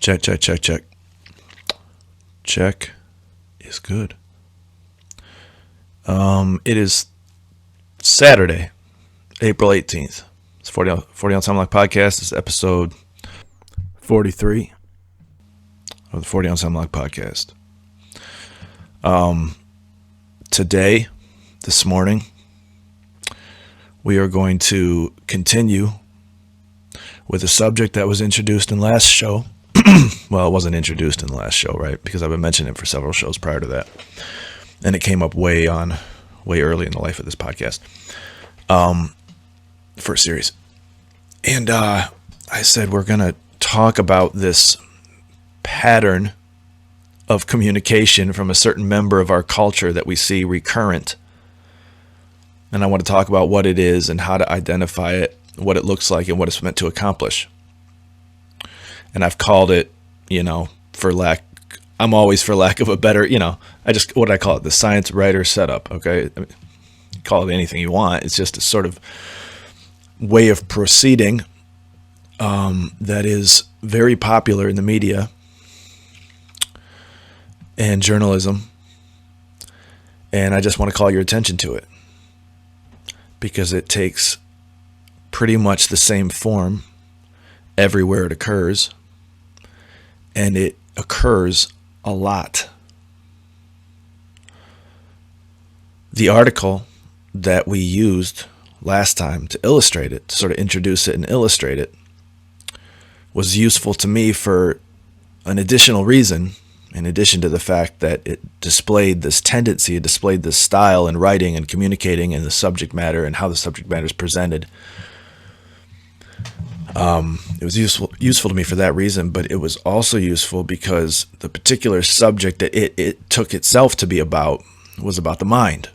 Check, check, check, check. Check is good. It is Saturday, April 18th. It's 40 Ounce Hemlock Podcast. This is episode 43 of the 40 Ounce Hemlock Podcast. Today, this morning, we are going to continue with a subject that was introduced in last show. Well, it wasn't introduced in the last show, right? Because I've been mentioning it for several shows prior to that. And it came up way early in the life of this podcast. First series. And I said we're going to talk about this pattern of communication from a certain member of our culture that we see recurrent. And I want to talk about what it is and how to identify it, what it looks like, and what it's meant to accomplish. And I've called it, I'm always for lack of a better, what I call it, the science writer setup, okay? I mean, call it anything you want. It's just a sort of way of proceeding that is very popular in the media and journalism. And I just want to call your attention to it because it takes pretty much the same form everywhere it occurs. And it occurs a lot. The article that we used last time to illustrate it, to sort of introduce it and illustrate it, was useful to me for an additional reason, in addition to the fact that it displayed this tendency, it displayed this style in writing and communicating and the subject matter and how the subject matter is presented. It was useful to me for that reason, but it was also useful because the particular subject that it took itself to be about was about the mind.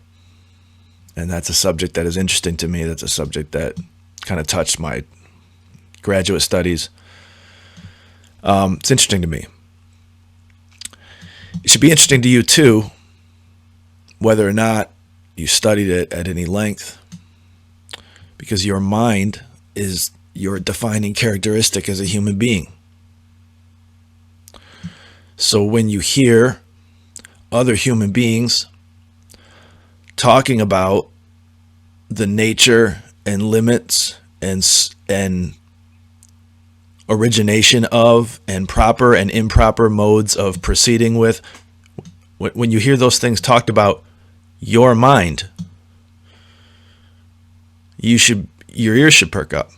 And that's a subject that is interesting to me. That's a subject that kind of touched my graduate studies. It's interesting to me. It should be interesting to you too, whether or not you studied it at any length, because your mind is your defining characteristic as a human being. So when you hear other human beings talking about the nature and limits and origination of and proper and improper modes of proceeding with, when you hear those things talked about your mind, your ears should perk up.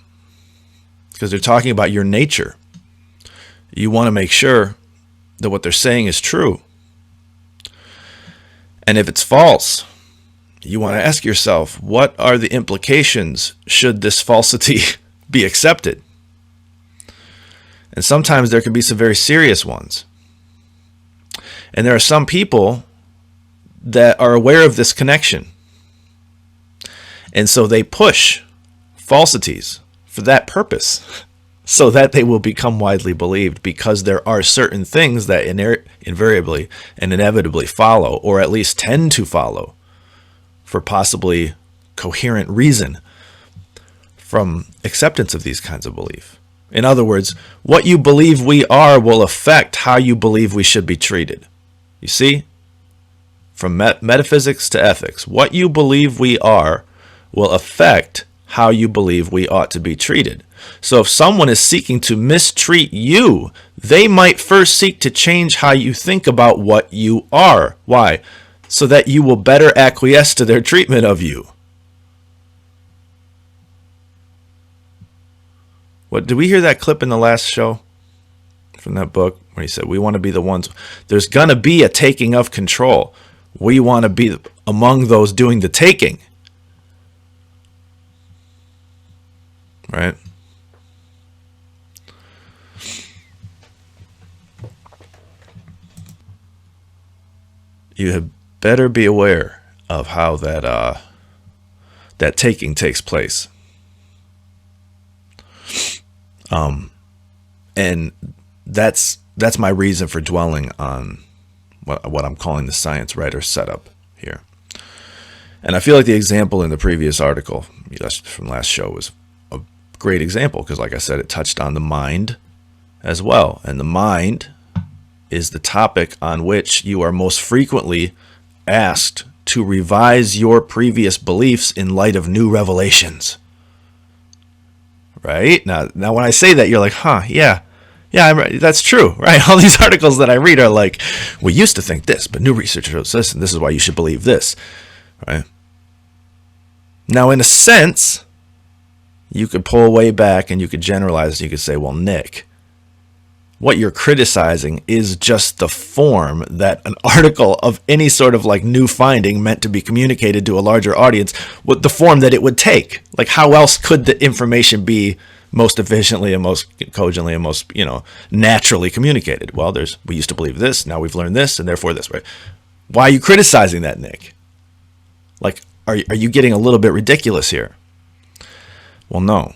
Because they're talking about your nature. You want to make sure that what they're saying is true. And if it's false, you want to ask yourself, what are the implications should this falsity be accepted? And sometimes there can be some very serious ones. And there are some people that are aware of this connection. And so they push falsities for that purpose, so that they will become widely believed, because there are certain things that invariably and inevitably follow, or at least tend to follow, for possibly coherent reason from acceptance of these kinds of belief. In other words, what you believe we are will affect how you believe we should be treated. You see? From metaphysics to ethics, what you believe we are will affect how you believe we ought to be treated. So if someone is seeking to mistreat you, they might first seek to change how you think about what you are. Why? So that you will better acquiesce to their treatment of you. What, did we hear that clip in the last show from that book where he said, we want to be the ones, there's going to be a taking of control. We want to be among those doing the taking. Right? You had better be aware of how that taking takes place. And that's my reason for dwelling on what I'm calling the science writer setup here. And I feel like the example in the previous article from last show was a great example because, like I said, it touched on the mind as well. And the mind is the topic on which you are most frequently asked to revise your previous beliefs in light of new revelations. Right? Now when I say that, you're like, yeah, that's true, right? All these articles that I read are like, we used to think this, but new research shows this, and this is why you should believe this, right? Now, in a sense, you could pull way back and you could generalize. You could say, well, Nick, what you're criticizing is just the form that an article of any sort of like new finding meant to be communicated to a larger audience, with the form that it would take. Like, how else could the information be most efficiently and most cogently and most, naturally communicated? Well, we used to believe this, now we've learned this, and therefore this, right? Why are you criticizing that, Nick? Like, are you getting a little bit ridiculous here? Well, no.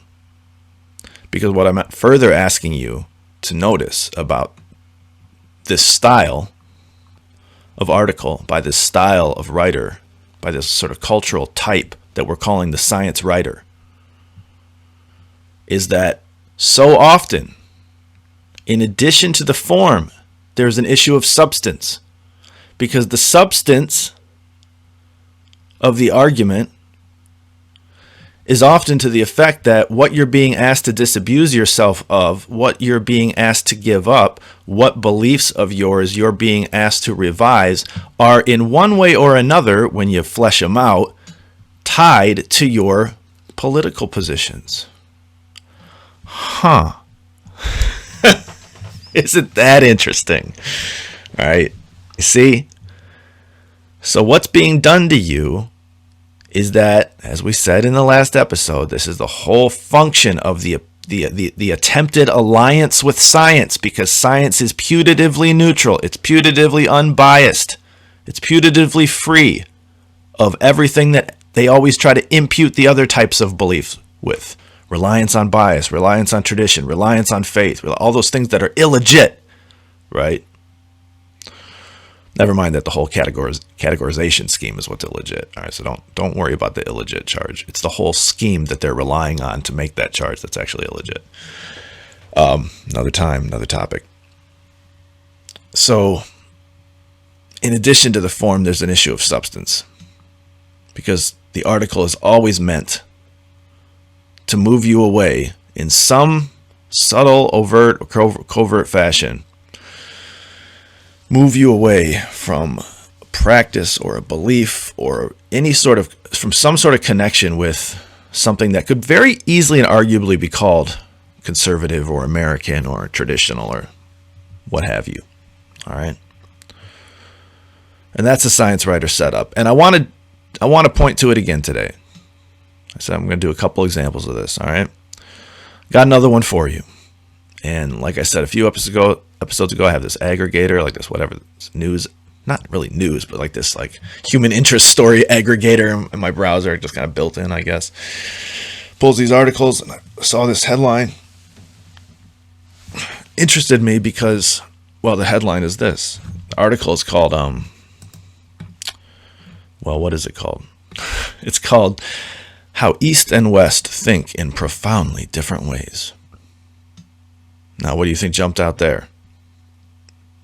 Because what I'm further asking you to notice about this style of article, by this style of writer, by this sort of cultural type that we're calling the science writer, is that so often, in addition to the form, there's an issue of substance. Because the substance of the argument is often to the effect that what you're being asked to disabuse yourself of, what you're being asked to give up, what beliefs of yours you're being asked to revise are in one way or another, when you flesh them out, tied to your political positions. Isn't that interesting? All right. You see? So what's being done to you is that, as we said in the last episode, this is the whole function of the attempted alliance with science, because science is putatively neutral. It's putatively unbiased. It's putatively free of everything that they always try to impute the other types of beliefs with. Reliance on bias, reliance on tradition, reliance on faith, all those things that are illegit, right? Never mind that the whole categorization scheme is what's illegit. All right, so don't worry about the illegit charge. It's the whole scheme that they're relying on to make that charge that's actually illegit. Another time, another topic. So, in addition to the form, there's an issue of substance, because the article is always meant to move you away in some subtle, overt, or covert fashion. Move you away from a practice or a belief or from some sort of connection with something that could very easily and arguably be called conservative or American or traditional or what have you. All right. And that's a science writer setup. And I want to point to it again today. I said I'm going to do a couple examples of this. All right. Got another one for you. And like I said a few episodes ago, I have this aggregator, like this whatever news, not really news, but like this like human interest story aggregator in my browser, just kind of built in, I guess. Pulls these articles, and I saw this headline. Interested me because, well, the headline is this. The article is called, what is it called? It's called How East and West Think in Profoundly Different Ways. Now, what do you think jumped out there?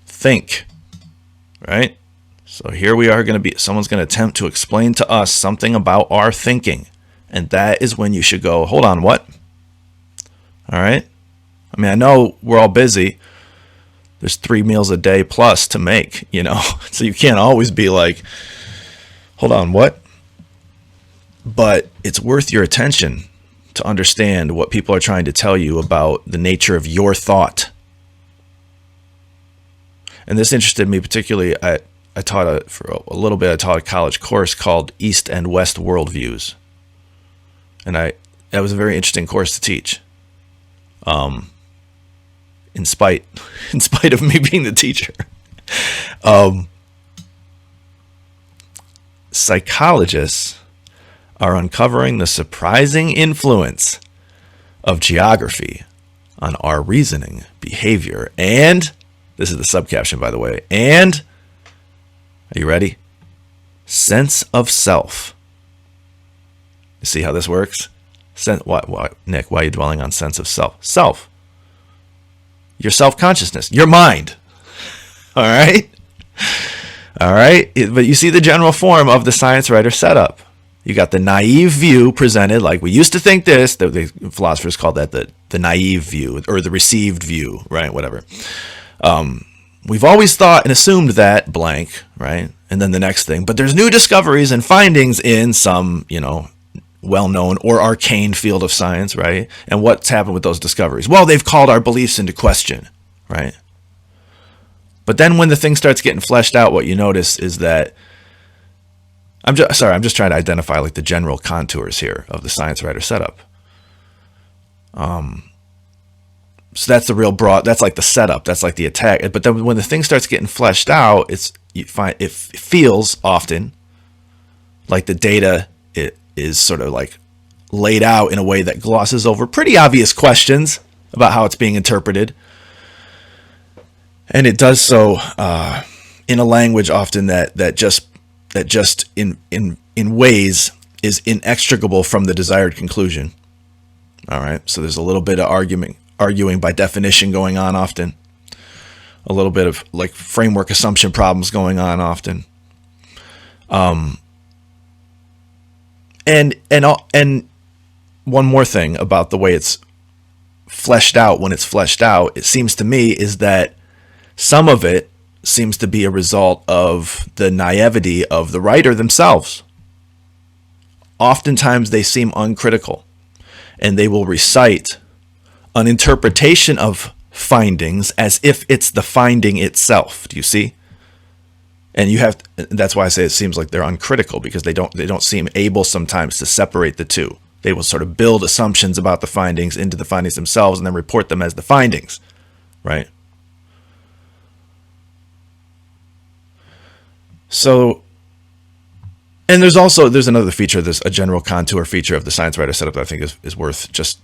Think, right? So here we are someone's going to attempt to explain to us something about our thinking. And that is when you should go, hold on, what? All right. I mean, I know we're all busy. There's 3 meals a day plus to make, so you can't always be like, hold on, what? But it's worth your attention to understand what people are trying to tell you about the nature of your thought. And this interested me particularly. I taught for a little bit. I taught a college course called East and West Worldviews, and that was a very interesting course to teach. In spite of me being the teacher, psychologists are uncovering the surprising influence of geography on our reasoning, behavior, and, this is the subcaption, by the way, and, are you ready? Sense of self. You see how this works? Why, Nick, why are you dwelling on sense of self? Self. your self-consciousness, your mind. All right? All right? But you see the general form of the science writer setup. You got the naive view presented, like we used to think this. The philosophers called that the naive view, or the received view, right? Whatever. We've always thought and assumed that blank, right? And then the next thing. But there's new discoveries and findings in some, well-known or arcane field of science, right? And what's happened with those discoveries? Well, they've called our beliefs into question, right? But then when the thing starts getting fleshed out, what you notice is that I'm just trying to identify like the general contours here of the science writer setup. So that's the real broad, that's like the setup, that's like the attack. But then when the thing starts getting fleshed out, you find it feels often like the data is sort of like laid out in a way that glosses over pretty obvious questions about how it's being interpreted. And it does so in a language often that just in ways is inextricable from the desired conclusion. All right, so there's a little bit of arguing by definition going on often. A little bit of like framework assumption problems going on often. And one more thing about the way it's fleshed out, when it's fleshed out, it seems to me is that some of it seems to be a result of the naivety of the writer themselves. Oftentimes they seem uncritical, and they will recite an interpretation of findings as if it's the finding itself. Do you see? And that's why I say it seems like they're uncritical, because they don't seem able sometimes to separate the two. They will sort of build assumptions about the findings into the findings themselves and then report them as the findings, right? So, and there's another feature, there's a general contour feature of the science writer setup that I think is worth just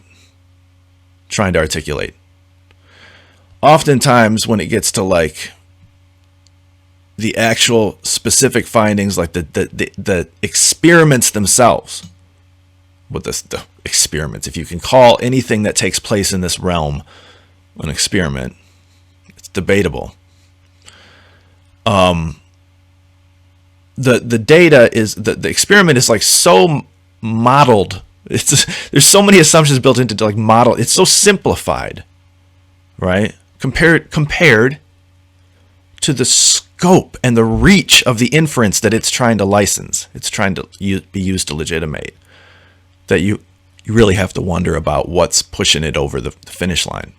trying to articulate. Oftentimes when it gets to like the actual specific findings, like the experiments themselves, with the experiments, if you can call anything that takes place in this realm an experiment, it's debatable. The data is the experiment is like so modeled. There's so many assumptions built into like model. It's so simplified, right? Compared to the scope and the reach of the inference that it's trying to license. It's trying to be used to legitimate. That you really have to wonder about what's pushing it over the finish line.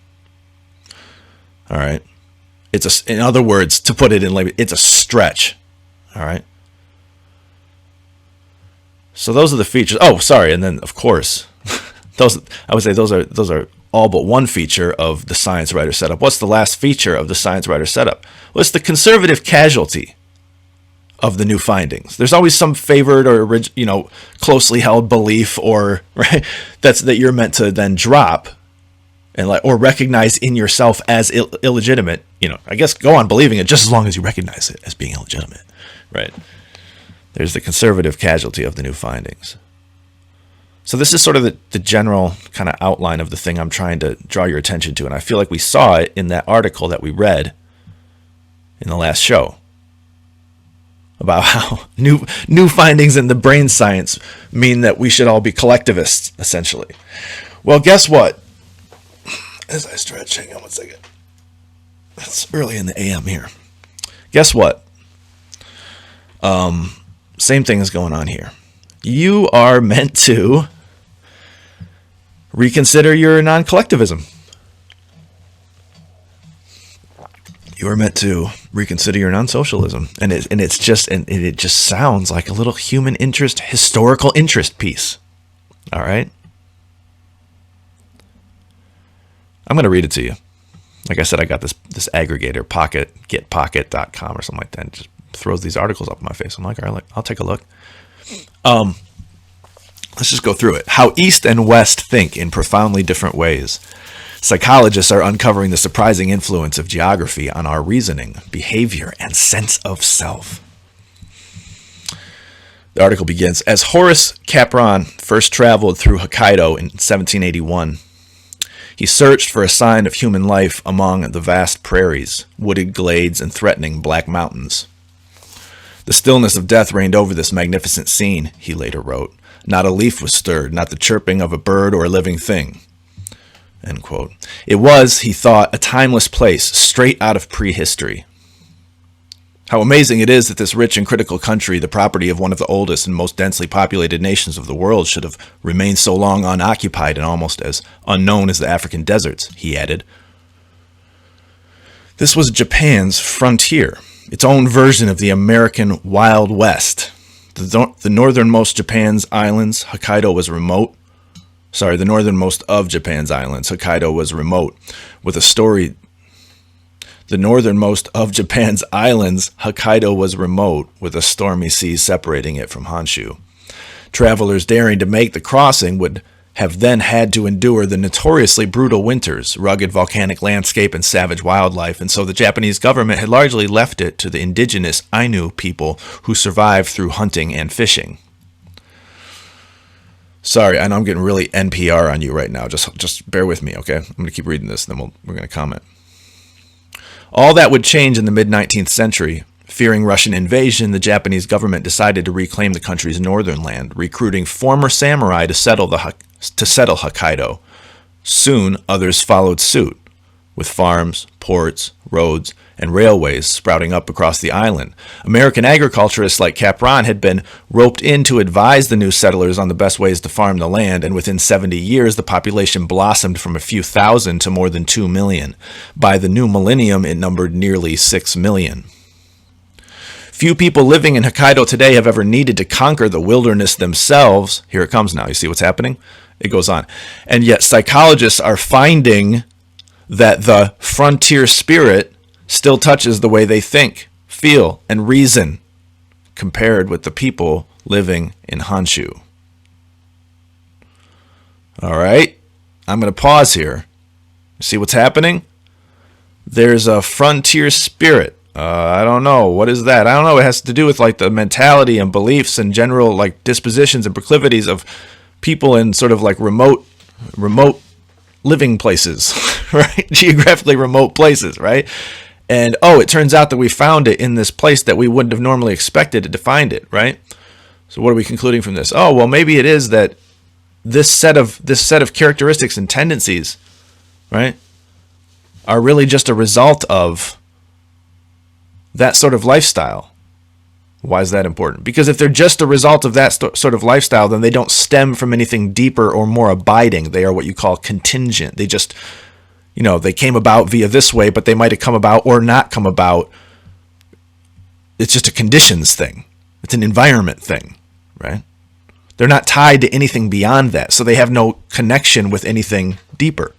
All right. In other words, to put it in labor, it's a stretch. All right. So those are the features. Oh, sorry. And then of course, those are all but one feature of the science writer setup. What's the last feature of the science writer setup? Well, it's the conservative casualty of the new findings. There's always some favored or closely held belief or right that you're meant to then drop and or recognize in yourself as illegitimate. I guess go on believing it just as long as you recognize it as being illegitimate, right? There's the conservative casualty of the new findings. So this is sort of the general kind of outline of the thing I'm trying to draw your attention to. And I feel like we saw it in that article that we read in the last show about how new findings in the brain science mean that we should all be collectivists, essentially. Well, guess what? As I stretch, hang on one second. It's early in the AM here. Guess what? Same thing is going on here. You are meant to reconsider your non-collectivism. You are meant to reconsider your non-socialism, and it just sounds like a little human interest, historical interest piece. All right, I'm going to read it to you. Like I said, I got this aggregator, getpocket.com or something like that, and just throws these articles up in my face. I'm like, all right, I'll take a look. Let's just go through it. How East and West think in profoundly different ways. Psychologists are uncovering the surprising influence of geography on our reasoning, behavior, and sense of self. The article begins, as Horace Capron first traveled through Hokkaido in 1781, He searched for a sign of human life among the vast prairies, wooded glades, and threatening black mountains. The stillness of death reigned over this magnificent scene, he later wrote. Not a leaf was stirred, not the chirping of a bird or a living thing. End quote. It was, he thought, a timeless place, straight out of prehistory. How amazing it is that this rich and critical country, the property of one of the oldest and most densely populated nations of the world, should have remained so long unoccupied and almost as unknown as the African deserts, he added. This was Japan's frontier, its own version of the American Wild West. The northernmost Japan's islands, Hokkaido was remote. The northernmost of Japan's islands, Hokkaido was remote, with a story. The northernmost of Japan's islands, Hokkaido was remote, with a stormy sea separating it from Honshu. Travelers daring to make the crossing would have then had to endure the notoriously brutal winters, rugged volcanic landscape, and savage wildlife, and so the Japanese government had largely left it to the indigenous Ainu people who survived through hunting and fishing. Sorry, I know I'm getting really NPR on you right now. Just bear with me, okay? I'm going to keep reading this, and then we're going to comment. All that would change in the mid-19th century. Fearing Russian invasion, the Japanese government decided to reclaim the country's northern land, recruiting former samurai to settle Hokkaido. Soon, others followed suit, with farms, ports, roads, and railways sprouting up across the island. American agriculturists like Capron had been roped in to advise the new settlers on the best ways to farm the land, and within 70 years, the population blossomed from a few thousand to more than 2 million. By the new millennium, it numbered nearly 6 million. Few people living in Hokkaido today have ever needed to conquer the wilderness themselves. Here it comes now. You see what's happening? It goes on. And yet psychologists are finding that the frontier spirit still touches the way they think, feel, and reason compared with the people living in Honshu. All right, I'm going to pause here. See what's happening? There's a frontier spirit. I don't know. What is that? I don't know. It has to do with like the mentality and beliefs and general like dispositions and proclivities of people in sort of like remote living places, right? Geographically remote places, right? And it turns out that we found it in this place that we wouldn't have normally expected to find it, right? So what are we concluding from this? Well, maybe it is that this set of characteristics and tendencies, right, are really just a result of that sort of lifestyle. Why is that important? Because if they're just a result of that sort of lifestyle, then they don't stem from anything deeper or more abiding. They are what you call contingent. They just, they came about via this way, but they might have come about or not come about. It's just a conditions thing. It's an environment thing, right? They're not tied to anything beyond that, so they have no connection with anything deeper.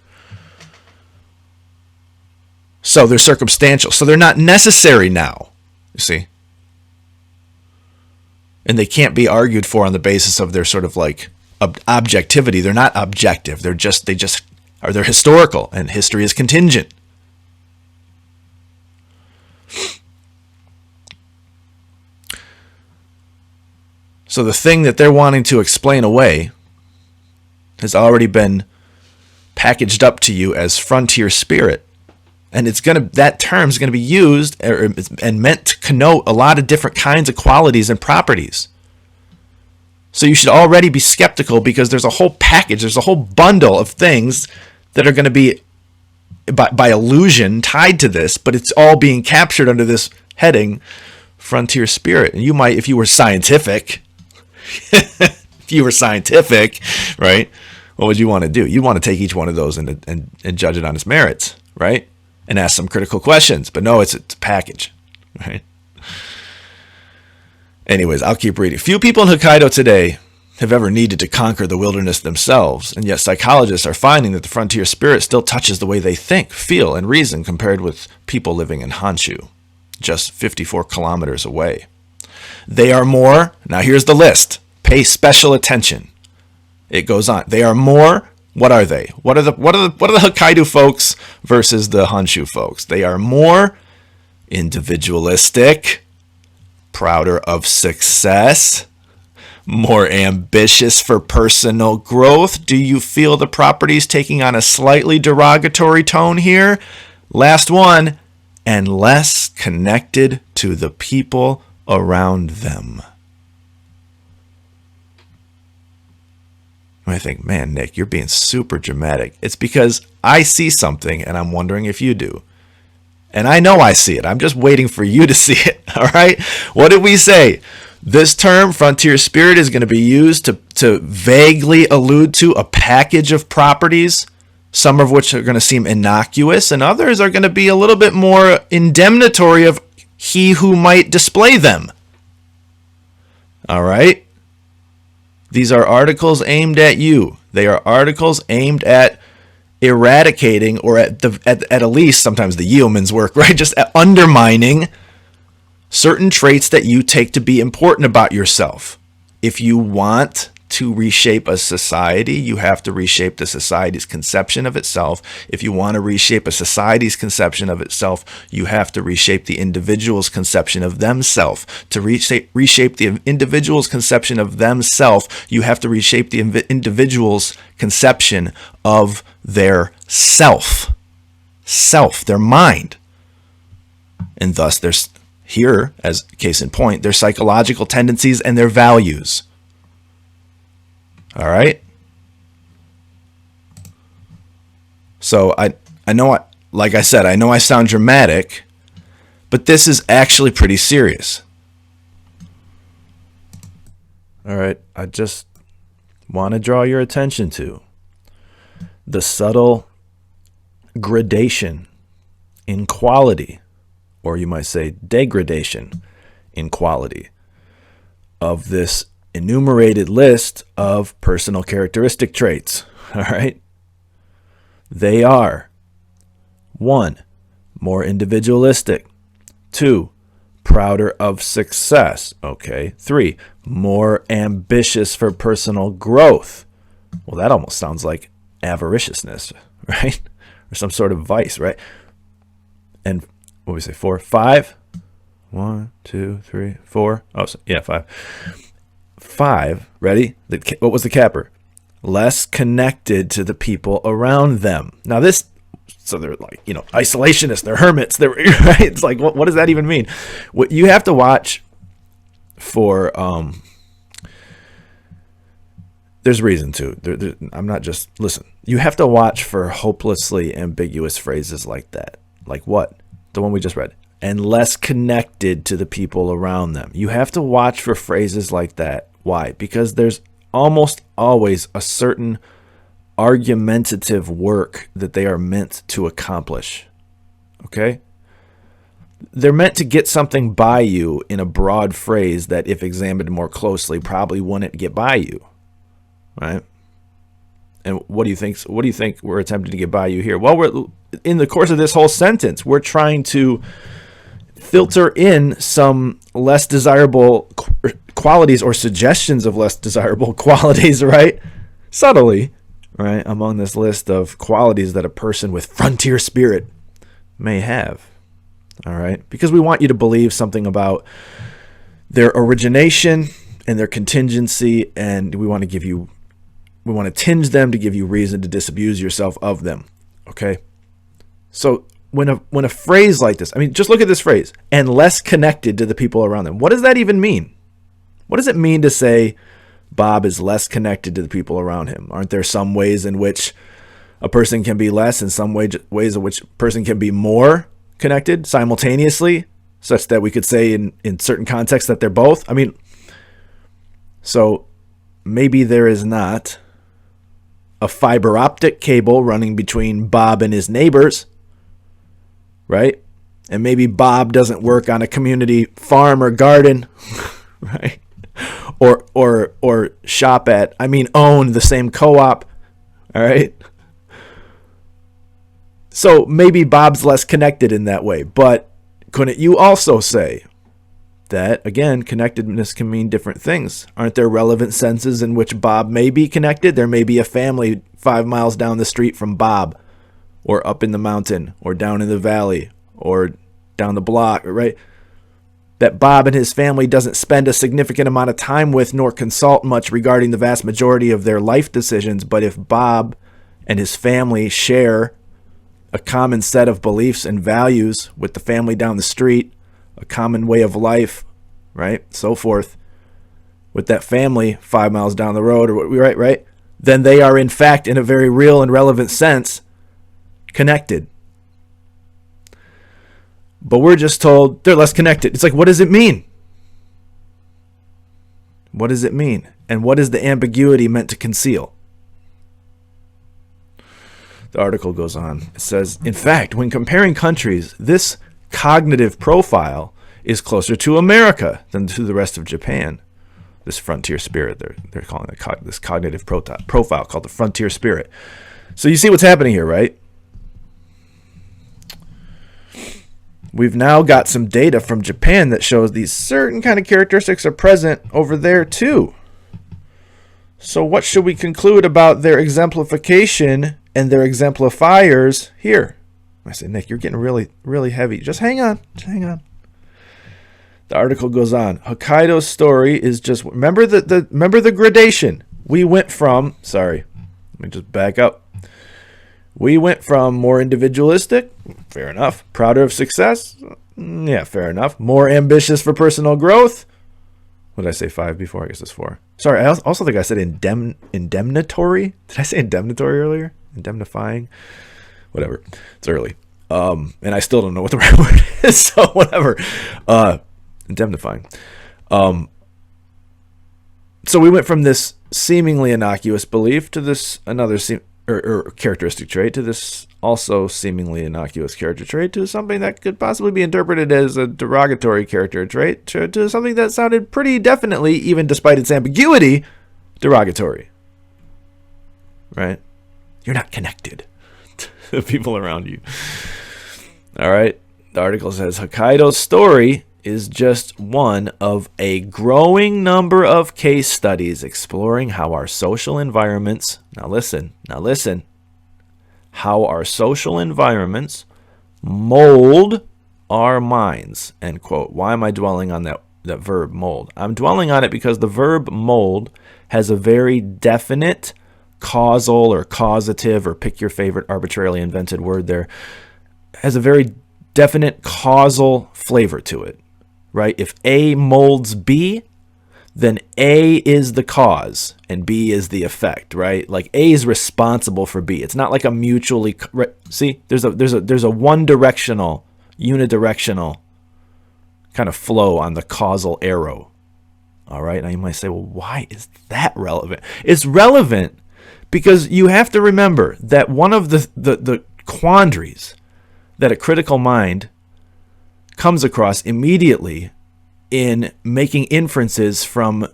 So they're circumstantial. So they're not necessary now, you see? And they can't be argued for on the basis of their sort of like objectivity. They're not objective. They're historical, and history is contingent. So the thing that they're wanting to explain away has already been packaged up to you as frontier spirit. And that term is going to be used and meant to connote a lot of different kinds of qualities and properties. So you should already be skeptical because there's a whole package, there's a whole bundle of things that are going to be by illusion tied to this, but it's all being captured under this heading, frontier spirit. And you might, if you were scientific, right? What would you want to do? You want to take each one of those and judge it on its merits, right? And ask some critical questions. But no, it's a package, right? Anyways, I'll keep reading. Few people in Hokkaido today have ever needed to conquer the wilderness themselves, and yet psychologists are finding that the frontier spirit still touches the way they think, feel, and reason compared with people living in Honshu, just 54 kilometers away. They are more, now here's the list, pay special attention. It goes on. They are more, what are they? What are the Hokkaido folks versus the Honshu folks? They are more individualistic, prouder of success, More ambitious for personal growth. Do you feel the property's taking on a slightly derogatory tone here? Last one. And less connected to the people around them. I think, man, Nick, you're being super dramatic. It's because I see something and I'm wondering if you do. And I know I see it. I'm just waiting for you to see it. All right. What did we say? This term, frontier spirit, is going to be used to vaguely allude to a package of properties, some of which are going to seem innocuous, and others are going to be a little bit more indemnitory of he who might display them. All right. These are articles aimed at you. They are articles aimed at eradicating, or at least sometimes the yeoman's work, right? Just at undermining certain traits that you take to be important about yourself. If you want to reshape a society, you have to reshape the society's conception of itself. If you want to reshape a society's conception of itself, you have to reshape the individual's conception of themselves. To reshape the individual's conception of themselves, you have to reshape the individual's conception of their self, their mind. And thus, there's here, as case in point, their psychological tendencies and their values. All right. So I know, like I said, I know I sound dramatic, but this is actually pretty serious. All right. I just want to draw your attention to the subtle gradation in quality, or you might say degradation in quality, of this enumerated list of personal characteristic traits. All right. They are: 1, more individualistic. 2, prouder of success. Okay. 3, more ambitious for personal growth. Well, that almost sounds like avariciousness, right? Or some sort of vice, right? And what do we say? 4, 5. 1, 2, 3, 4. Oh, so, yeah, 5. 5, ready? What was the capper? Less connected to the people around them. Now this, so they're like, isolationists, they're hermits, they're right. It's like, what does that even mean? What you have to watch for, there's reason to. I'm not just, listen, you have to watch for hopelessly ambiguous phrases like that. Like what? The one we just read. And less connected to the people around them. You have to watch for phrases like that. Why? Because there's almost always a certain argumentative work that they are meant to accomplish. Okay? They're meant to get something by you in a broad phrase that, if examined more closely, probably wouldn't get by you. Right? And what do you think? What do you think we're attempting to get by you here? Well, we're in the course of this whole sentence, we're trying to filter in some less desirable qualities or suggestions of less desirable qualities, right? Subtly, right? Among this list of qualities that a person with frontier spirit may have. All right? Because we want you to believe something about their origination and their contingency, and we want to tinge them to give you reason to disabuse yourself of them. Okay? So when a phrase like this, I mean, just look at this phrase, and less connected to the people around them. What does that even mean? What does it mean to say Bob is less connected to the people around him? Aren't there some ways in which a person can be less and some ways in which a person can be more connected simultaneously, such that we could say in certain contexts that they're both? I mean, so maybe there is not a fiber optic cable running between Bob and his neighbors, right? And maybe Bob doesn't work on a community farm or garden, right? Or shop at, own the same co-op, all right? So maybe Bob's less connected in that way, but couldn't you also say that, again, connectedness can mean different things? Aren't there relevant senses in which Bob may be connected? There may be a family 5 miles down the street from Bob, or up in the mountain, or down in the valley, or down the block, right? that Bob and his family doesn't spend a significant amount of time with nor consult much regarding the vast majority of their life decisions. But if Bob and his family share a common set of beliefs and values with the family down the street, a common way of life, right, so forth, with that family 5 miles down the road, or right, then they are in fact, in a very real and relevant sense, connected. But we're just told they're less connected. It's like, what does it mean? What does it mean? And what is the ambiguity meant to conceal? The article goes on. It says, in fact, when comparing countries, this cognitive profile is closer to America than to the rest of Japan. This frontier spirit, they're calling it this cognitive profile called the frontier spirit. So you see what's happening here, right? We've now got some data from Japan that shows these certain kind of characteristics are present over there too. So what should we conclude about their exemplification and their exemplifiers here? I say, Nick, you're getting really, really heavy. Just hang on. The article goes on. Hokkaido's story is just, remember the gradation. We went from, let me just back up. We went from more individualistic, fair enough. Prouder of success, yeah, fair enough. More ambitious for personal growth. What did I say, 5 before? I guess it's 4. Sorry, I also think I said indemnitory. Did I say indemnitory earlier? Indemnifying? Whatever. It's early. And I still don't know what the right word is, so whatever. Indemnifying. So we went from this seemingly innocuous belief to this another or characteristic trait to this also seemingly innocuous character trait to something that could possibly be interpreted as a derogatory character trait to something that sounded pretty definitely, even despite its ambiguity, derogatory. Right? You're not connected to the people around you. All right. The article says Hokkaido's story is just one of a growing number of case studies exploring how our social environments, now listen, how our social environments mold our minds, end quote. Why am I dwelling on that verb mold? I'm dwelling on it because the verb mold has a very definite causal or causative, or pick your favorite arbitrarily invented word there, has a very definite causal flavor to it. Right? If A molds B, then A is the cause and B is the effect, right? Like A is responsible for B. It's not like a mutually see, there's a one directional, unidirectional kind of flow on the causal arrow. All right? Now you might say, well, why is that relevant? It's relevant because you have to remember that one of the quandaries that a critical mind comes across immediately in making inferences from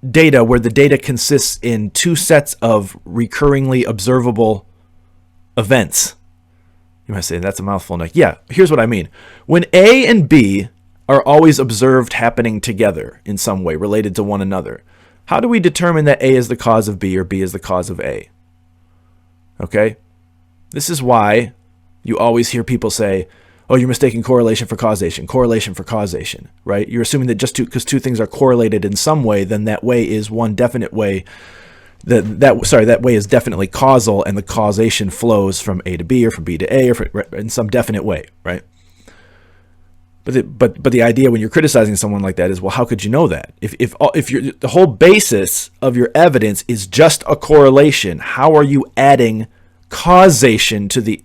data where the data consists in two sets of recurringly observable events. You might say, that's a mouthful, Nick. Yeah, here's what I mean. When A and B are always observed happening together in some way related to one another, how do we determine that A is the cause of B or B is the cause of A? Okay? This is why you always hear people say, oh, you're mistaking correlation for causation, right? You're assuming that just because two things are correlated in some way, then that way is one definite way. That way is definitely causal, and the causation flows from A to B or from B to A or in some definite way, right? But the idea when you're criticizing someone like that is, well, how could you know that? If the whole basis of your evidence is just a correlation, how are you adding causation to the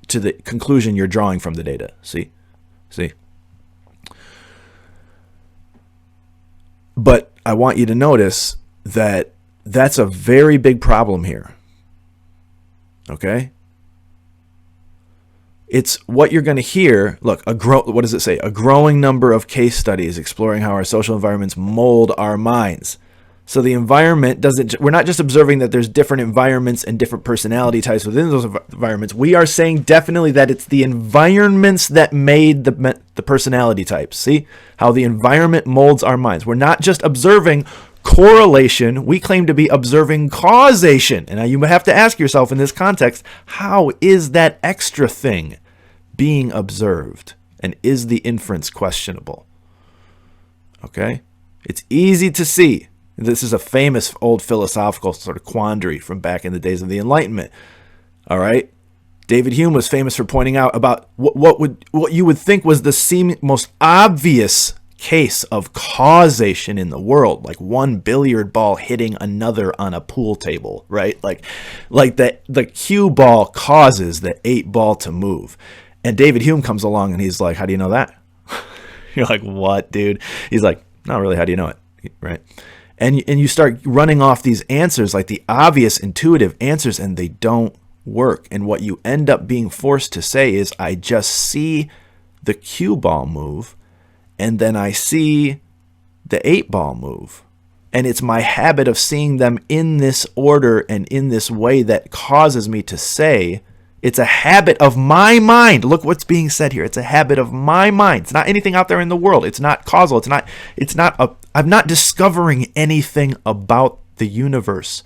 conclusion you're drawing from the data? See? But I want you to notice that that's a very big problem here. Okay? It's what you're going to hear. Look, what does it say? A growing number of case studies exploring how our social environments mold our minds. So the environment we're not just observing that there's different environments and different personality types within those environments. We are saying definitely that it's the environments that made the personality types. See how the environment molds our minds. We're not just observing correlation. We claim to be observing causation. And now you have to ask yourself in this context, how is that extra thing being observed? And is the inference questionable? Okay? It's easy to see. This is a famous old philosophical sort of quandary from back in the days of the Enlightenment. All right? David Hume was famous for pointing out about what you would think was the most obvious case of causation in the world, like one billiard ball hitting another on a pool table, right? Like the cue ball causes the 8 ball to move. And David Hume comes along and he's like, how do you know that? You're like, what, dude? He's like, not really, how do you know it? Right? And you start running off these answers, like the obvious intuitive answers, and they don't work. And what you end up being forced to say is, I just see the cue ball move, and then I see the 8 ball move. And it's my habit of seeing them in this order and in this way that causes me to say, it's a habit of my mind. Look what's being said here. It's a habit of my mind. It's not anything out there in the world. It's not causal. I'm not discovering anything about the universe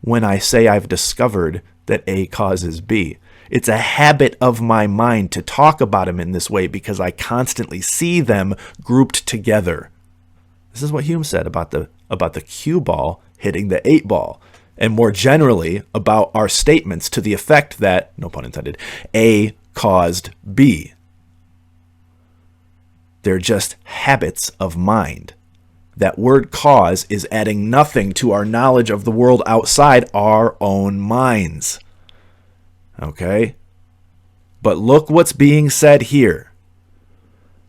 when I say I've discovered that A causes B. It's a habit of my mind to talk about them in this way because I constantly see them grouped together. This is what Hume said about the cue ball hitting the 8 ball. And more generally about our statements to the effect that, no pun intended, A caused B. They're just habits of mind. That word cause is adding nothing to our knowledge of the world outside our own minds. Okay? But look what's being said here.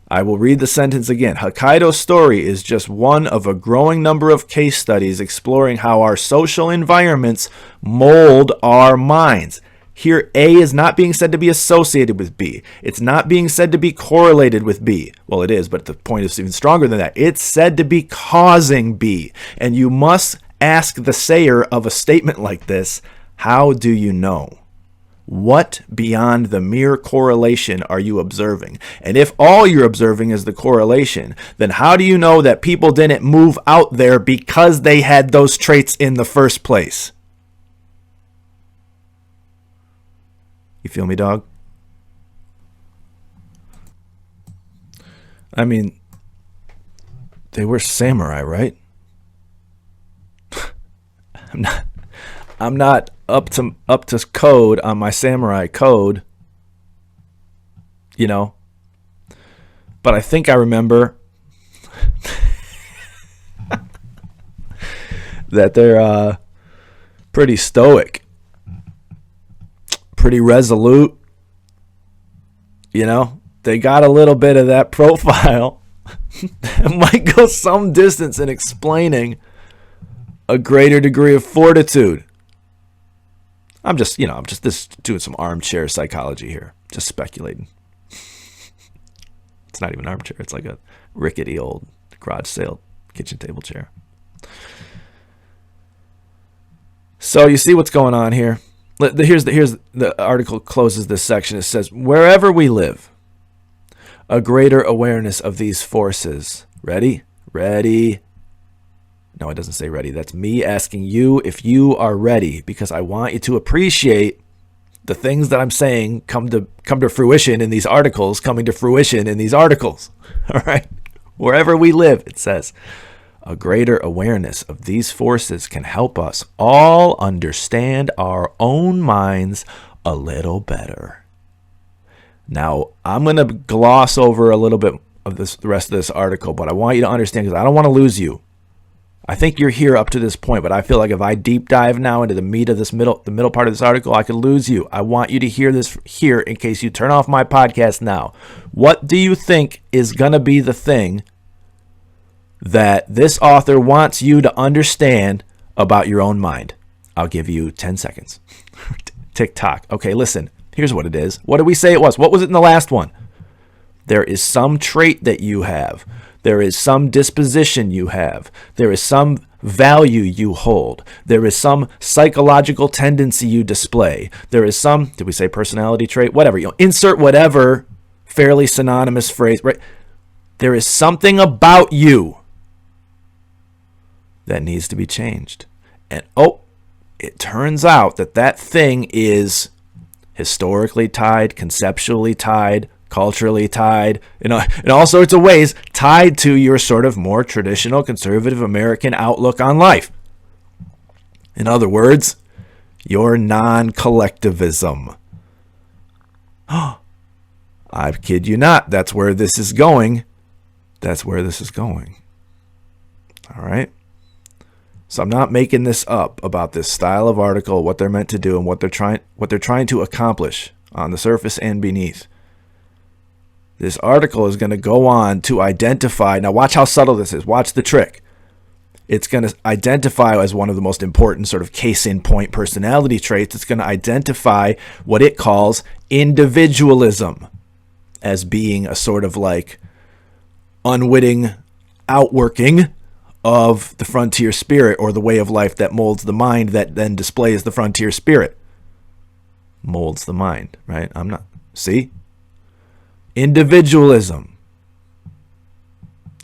I will read the sentence again. Hokkaido's story is just one of a growing number of case studies exploring how our social environments mold our minds. Here, A is not being said to be associated with B. It's not being said to be correlated with B. Well, it is, but the point is even stronger than that. It's said to be causing B. And you must ask the sayer of a statement like this, how do you know? What beyond the mere correlation are you observing? And if all you're observing is the correlation, then how do you know that people didn't move out there because they had those traits in the first place? You feel me, dog? I mean, they were samurai, right? I'm not up to code on my samurai code, you know. But I think I remember that they're pretty stoic, pretty resolute. You know, they got a little bit of that profile. It might go some distance in explaining a greater degree of fortitude. I'm just doing some armchair psychology here, just speculating. It's not even an armchair. It's like a rickety old garage sale kitchen table chair. So you see what's going on here. Here's the article closes this section. It says, wherever we live, a greater awareness of these forces. Ready? No, it doesn't say ready. That's me asking you if you are ready, because I want you to appreciate the things that I'm saying come to fruition in these articles, coming to fruition in these articles. All right? Wherever we live, it says, a greater awareness of these forces can help us all understand our own minds a little better. Now, I'm going to gloss over a little bit of the rest of this article, but I want you to understand, because I don't want to lose you. I think you're here up to this point, but I feel like if I deep dive now into the meat of the middle part of this article, I could lose you. I want you to hear this here in case you turn off my podcast now. What do you think is going to be the thing that this author wants you to understand about your own mind? I'll give you 10 seconds. Tick-tock. Okay, listen. Here's what it is. What did we say it was? What was it in the last one? There is some trait that you have. There is some disposition you have. There is some value you hold. There is some psychological tendency you display. There is some, did we say personality trait? Whatever. Insert whatever fairly synonymous phrase, right? There is something about you that needs to be changed. And it turns out that thing is historically tied, conceptually tied, culturally tied in all sorts of ways, tied to your sort of more traditional conservative American outlook on life. In other words, your non-collectivism. I kid you not, that's where this is going. That's where this is going. All right? So I'm not making this up about this style of article, what they're meant to do, and what they're trying to accomplish on the surface and beneath. This article is going to go on to identify. Now watch how subtle this is. Watch the trick. It's going to identify as one of the most important sort of case in point personality traits. It's going to identify what it calls individualism as being a sort of like unwitting outworking of the frontier spirit, or the way of life that molds the mind that then displays the frontier spirit. Molds the mind, right? See? Individualism.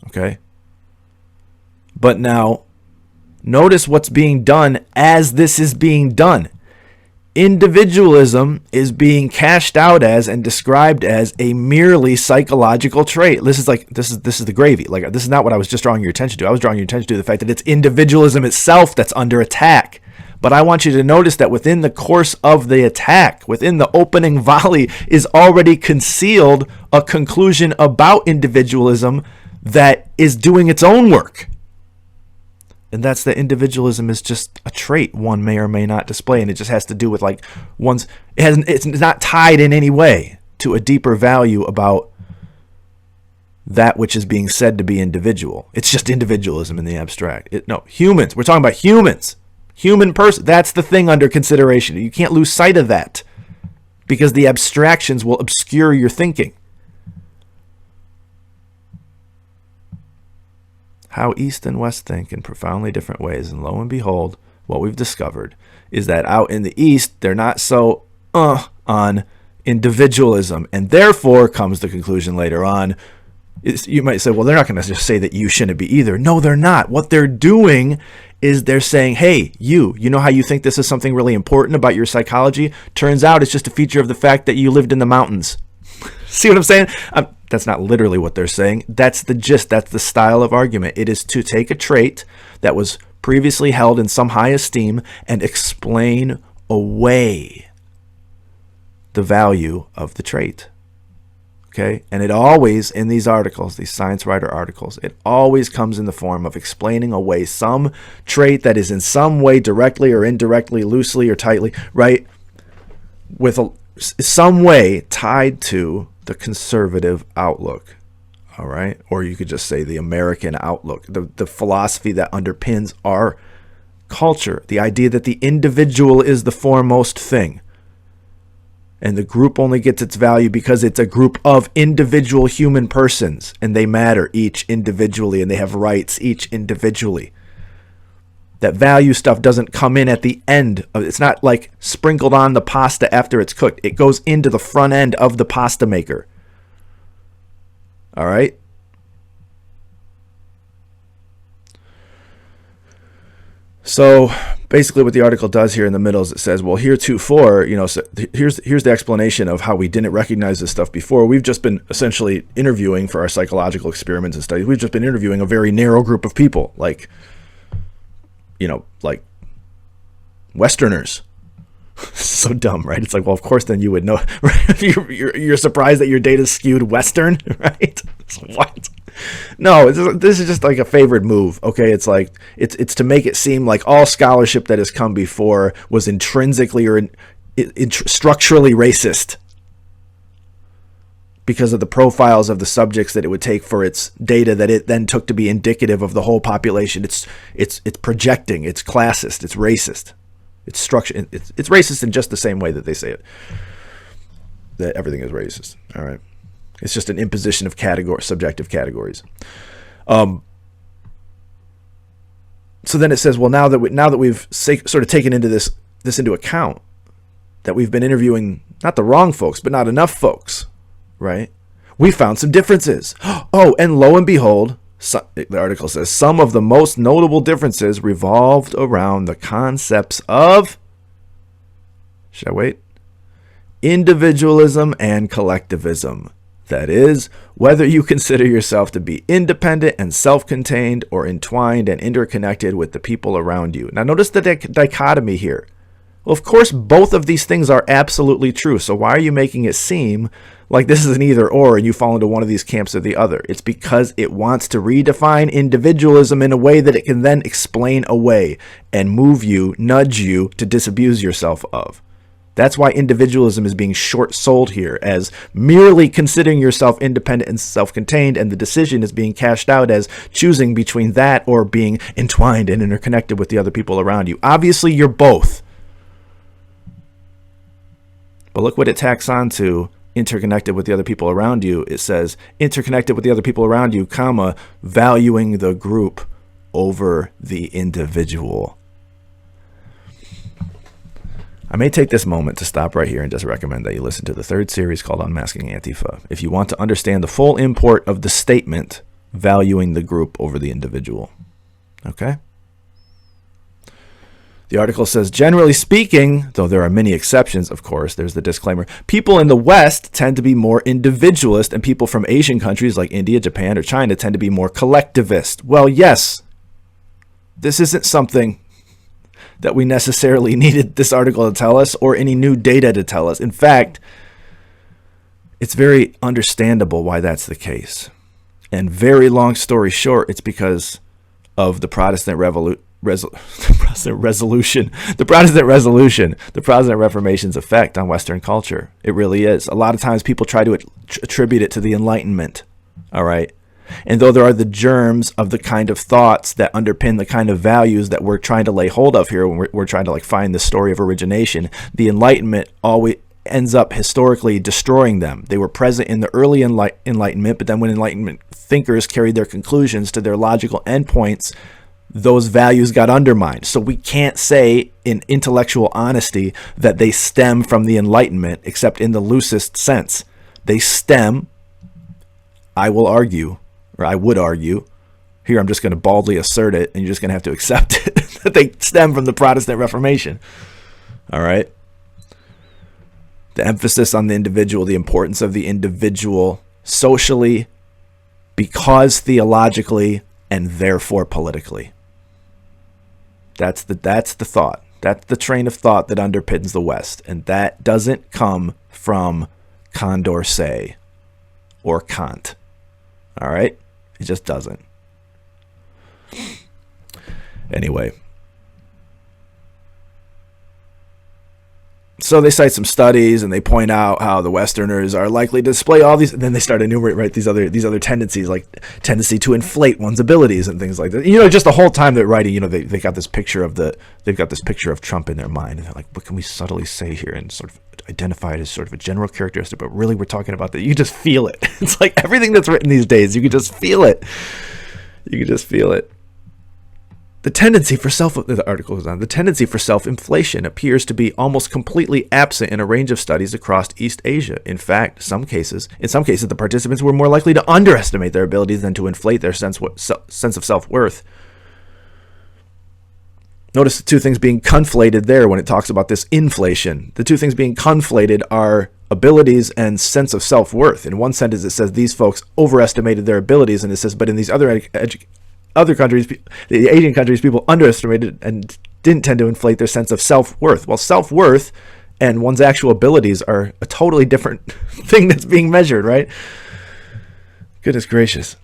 Okay? But now, notice what's being done as this is being done. Individualism is being cashed out as and described as a merely psychological trait. This is the gravy. Like, this is not what I was just drawing your attention to. I was drawing your attention to the fact that it's individualism itself that's under attack. But I want you to notice that within the course of the attack, within the opening volley, is already concealed a conclusion about individualism that is doing its own work. And that's that individualism is just a trait one may or may not display, and it just has to do with like it's not tied in any way to a deeper value about that which is being said to be individual. It's just individualism in the abstract. Humans. We're talking about humans. Human person. That's the thing under consideration. You can't lose sight of that because the abstractions will obscure your thinking. How East and West think in profoundly different ways. And lo and behold, what we've discovered is that out in the East, they're not so on individualism. And therefore comes the conclusion later on. You might say, well, they're not going to just say that you shouldn't be either. No, they're not. What they're doing is they're saying, hey, you know how you think this is something really important about your psychology? Turns out it's just a feature of the fact that you lived in the mountains. See what I'm saying? That's not literally what they're saying. That's the gist. That's the style of argument. It is to take a trait that was previously held in some high esteem and explain away the value of the trait. Okay? And it always, in these articles, these science writer articles, it always comes in the form of explaining away some trait that is in some way directly or indirectly, loosely or tightly, right? With some way tied to the conservative outlook, all right? Or you could just say the American outlook, the philosophy that underpins our culture, the idea that the individual is the foremost thing. And the group only gets its value because it's a group of individual human persons, and they matter each individually, and they have rights each individually. That value stuff doesn't come in at the end. It's not like sprinkled on the pasta after it's cooked. It goes into the front end of the pasta maker. All right? So basically what the article does here in the middle is it says, well, heretofore, so here's the explanation of how we didn't recognize this stuff before. We've just been essentially interviewing for our psychological experiments and studies. We've just been interviewing a very narrow group of people, like Westerners. So dumb, right? It's like, well, of course, then you would know. Right? You're surprised that your data's skewed Western, right? What? No, this is just like a favored move. Okay, it's like it's to make it seem like all scholarship that has come before was intrinsically or structurally racist because of the profiles of the subjects that it would take for its data that it then took to be indicative of the whole population. It's projecting. It's classist. It's racist. It's structure. It's racist in just the same way that they say it. That everything is racist. All right. It's just an imposition of subjective categories. So then it says, well, now that we've sort of taken into this into account, that we've been interviewing not the wrong folks, but not enough folks, right? We found some differences. Oh, and lo and behold, the article says some of the most notable differences revolved around the concepts of, should I wait? Individualism and collectivism. That is, whether you consider yourself to be independent and self-contained or entwined and interconnected with the people around you. Now notice the dichotomy here. Well, of course, both of these things are absolutely true. So why are you making it seem like this is an either or and you fall into one of these camps or the other? It's because it wants to redefine individualism in a way that it can then explain away and move you, nudge you to disabuse yourself of. That's why individualism is being short-sold here as merely considering yourself independent and self-contained, and the decision is being cashed out as choosing between that or being entwined and interconnected with the other people around you. Obviously, you're both. But look what it tacks on to interconnected with the other people around you. It says interconnected with the other people around you, comma, valuing the group over the individual. I may take this moment to stop right here and just recommend that you listen to the third series called Unmasking Antifa if you want to understand the full import of the statement valuing the group over the individual. Okay? The article says, generally speaking, though there are many exceptions, of course, there's the disclaimer, people in the West tend to be more individualist, and people from Asian countries like India, Japan, or China tend to be more collectivist. Well, yes, this isn't something that we necessarily needed this article to tell us or any new data to tell us. In fact, it's very understandable why that's the case. And very long story short, it's because of the Protestant Reformation's effect on Western culture. It really is. A lot of times people try to attribute it to the Enlightenment. All right. And though there are the germs of the kind of thoughts that underpin the kind of values that we're trying to lay hold of here when we're trying to find the story of origination, the Enlightenment always ends up historically destroying them. They were present in the early Enlightenment, but then when Enlightenment thinkers carried their conclusions to their logical endpoints, those values got undermined. So we can't say in intellectual honesty that they stem from the Enlightenment, except in the loosest sense. They stem, I will argue, or I would argue, here I'm just going to baldly assert it, and you're just going to have to accept it, that they stem from the Protestant Reformation. All right? The emphasis on the individual, the importance of the individual socially, because theologically, and therefore politically. That's the thought. That's the train of thought that underpins the West. And that doesn't come from Condorcet or Kant. All right? It just doesn't. Anyway. So they cite some studies and they point out how the Westerners are likely to display all these, and then they start enumerating, right, these other tendencies, like tendency to inflate one's abilities and things like that. Just the whole time they're writing, they got this picture of Trump in their mind, and they're like, what can we subtly say here and sort of identify it as sort of a general characteristic, but really we're talking about that. You just feel it. It's like everything that's written these days, you can just feel it. You can just feel it. The tendency for self-inflation appears to be almost completely absent in a range of studies across East Asia. In fact, in some cases, the participants were more likely to underestimate their abilities than to inflate their sense of self-worth. Notice the two things being conflated there when it talks about this inflation. The two things being conflated are abilities and sense of self-worth. In one sentence, it says these folks overestimated their abilities, and it says, but in these other countries, the Asian countries, people underestimated and didn't tend to inflate their sense of self-worth. Well, self-worth and one's actual abilities are a totally different thing that's being measured, right? Goodness gracious.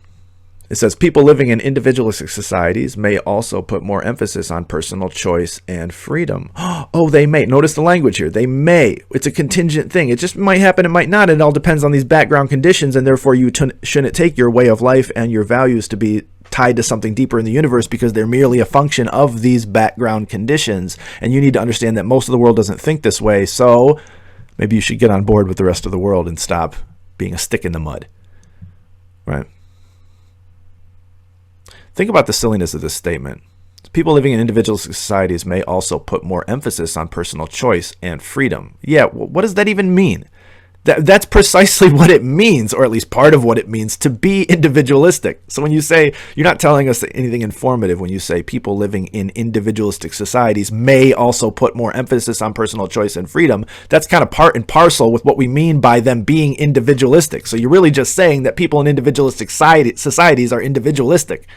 It says people living in individualistic societies may also put more emphasis on personal choice and freedom. Oh, they may. Notice the language here. They may. It's a contingent thing. It just might happen. It might not. It all depends on these background conditions, and therefore you shouldn't take your way of life and your values to be tied to something deeper in the universe because they're merely a function of these background conditions. And you need to understand that most of the world doesn't think this way. So maybe you should get on board with the rest of the world and stop being a stick in the mud. Right? Think about the silliness of this statement. People living in individual societies may also put more emphasis on personal choice and freedom. Yeah, what does that even mean? That's precisely what it means, or at least part of what it means, to be individualistic. So when you say, you're not telling us anything informative when you say people living in individualistic societies may also put more emphasis on personal choice and freedom. That's kind of part and parcel with what we mean by them being individualistic. So you're really just saying that people in individualistic societies are individualistic.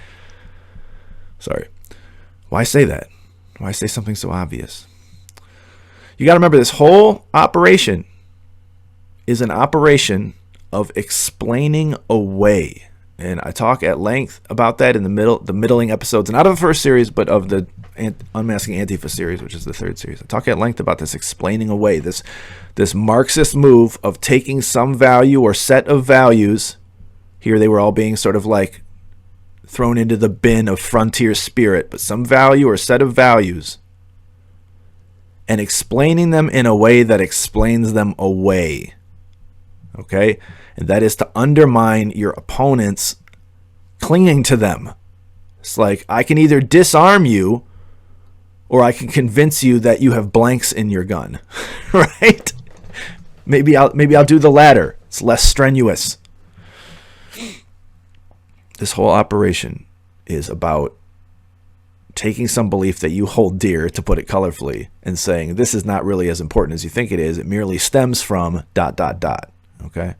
Sorry. Why say that? Why say something so obvious? You got to remember, this whole operation is an operation of explaining away. And I talk at length about that in the middling episodes, not of the first series, but of the Unmasking Antifa series, which is the third series. I talk at length about this explaining away, this Marxist move of taking some value or set of values. Here they were all being sort of like thrown into the bin of frontier spirit, but some value or set of values, and explaining them in a way that explains them away. Okay? And that is to undermine your opponents clinging to them. It's like, I can either disarm you or I can convince you that you have blanks in your gun. Right? Maybe I'll do the latter. It's less strenuous. This whole operation is about taking some belief that you hold dear, to put it colorfully, and saying this is not really as important as you think it is. It merely stems from ... Okay?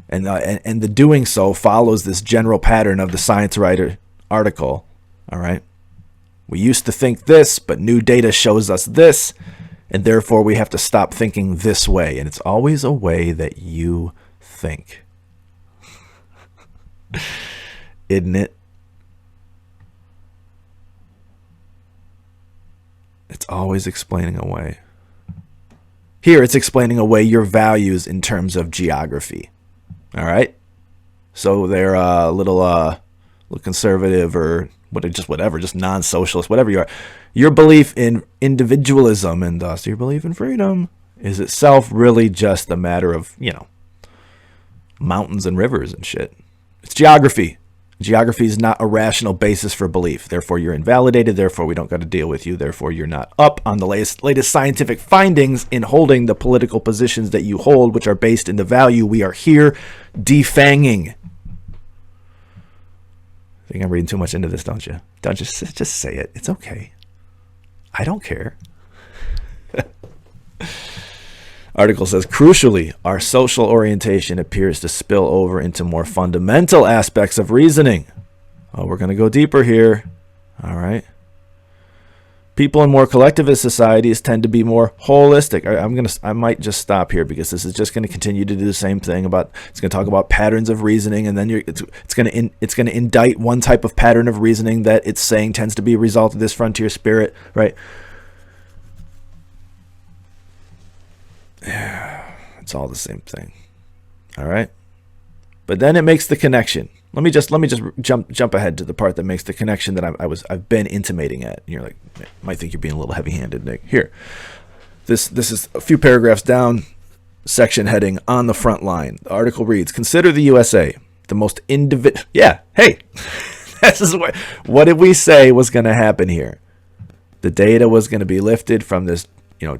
And the doing so follows this general pattern of the Science Writer article. All right? We used to think this, but new data shows us this, and therefore we have to stop thinking this way. And it's always a way that you think. Isn't it? It's always explaining away. Here it's explaining away your values in terms of geography. All right? So they're a little conservative, or just non-socialist, whatever you are. Your belief in individualism, and thus your belief in freedom, is itself really just a matter of, mountains and rivers and shit. It's geography. Geography is not a rational basis for belief. Therefore, you're invalidated. Therefore, we don't got to deal with you. Therefore, you're not up on the latest scientific findings in holding the political positions that you hold, which are based in the value we are here defanging. I think I'm reading too much into this, don't you? Don't just say it. It's okay. I don't care. Article says, crucially, our social orientation appears to spill over into more fundamental aspects of reasoning. Oh, we're going to go deeper here. All right. People in more collectivist societies tend to be more holistic. I might just stop here, because this is just going to continue to do the same thing. It's going to talk about patterns of reasoning, and then it's going to indict one type of pattern of reasoning that it's saying tends to be a result of this frontier spirit, right? It's all the same thing. All right? But then it makes the connection. Let me just jump ahead to the part that makes the connection that I've been intimating at. And you're like, might think you're being a little heavy-handed, Nick. Here. This is a few paragraphs down, section heading on the front line. The article reads, consider the USA the most Yeah, hey. This is what did we say was going to happen here? The data was going to be lifted from this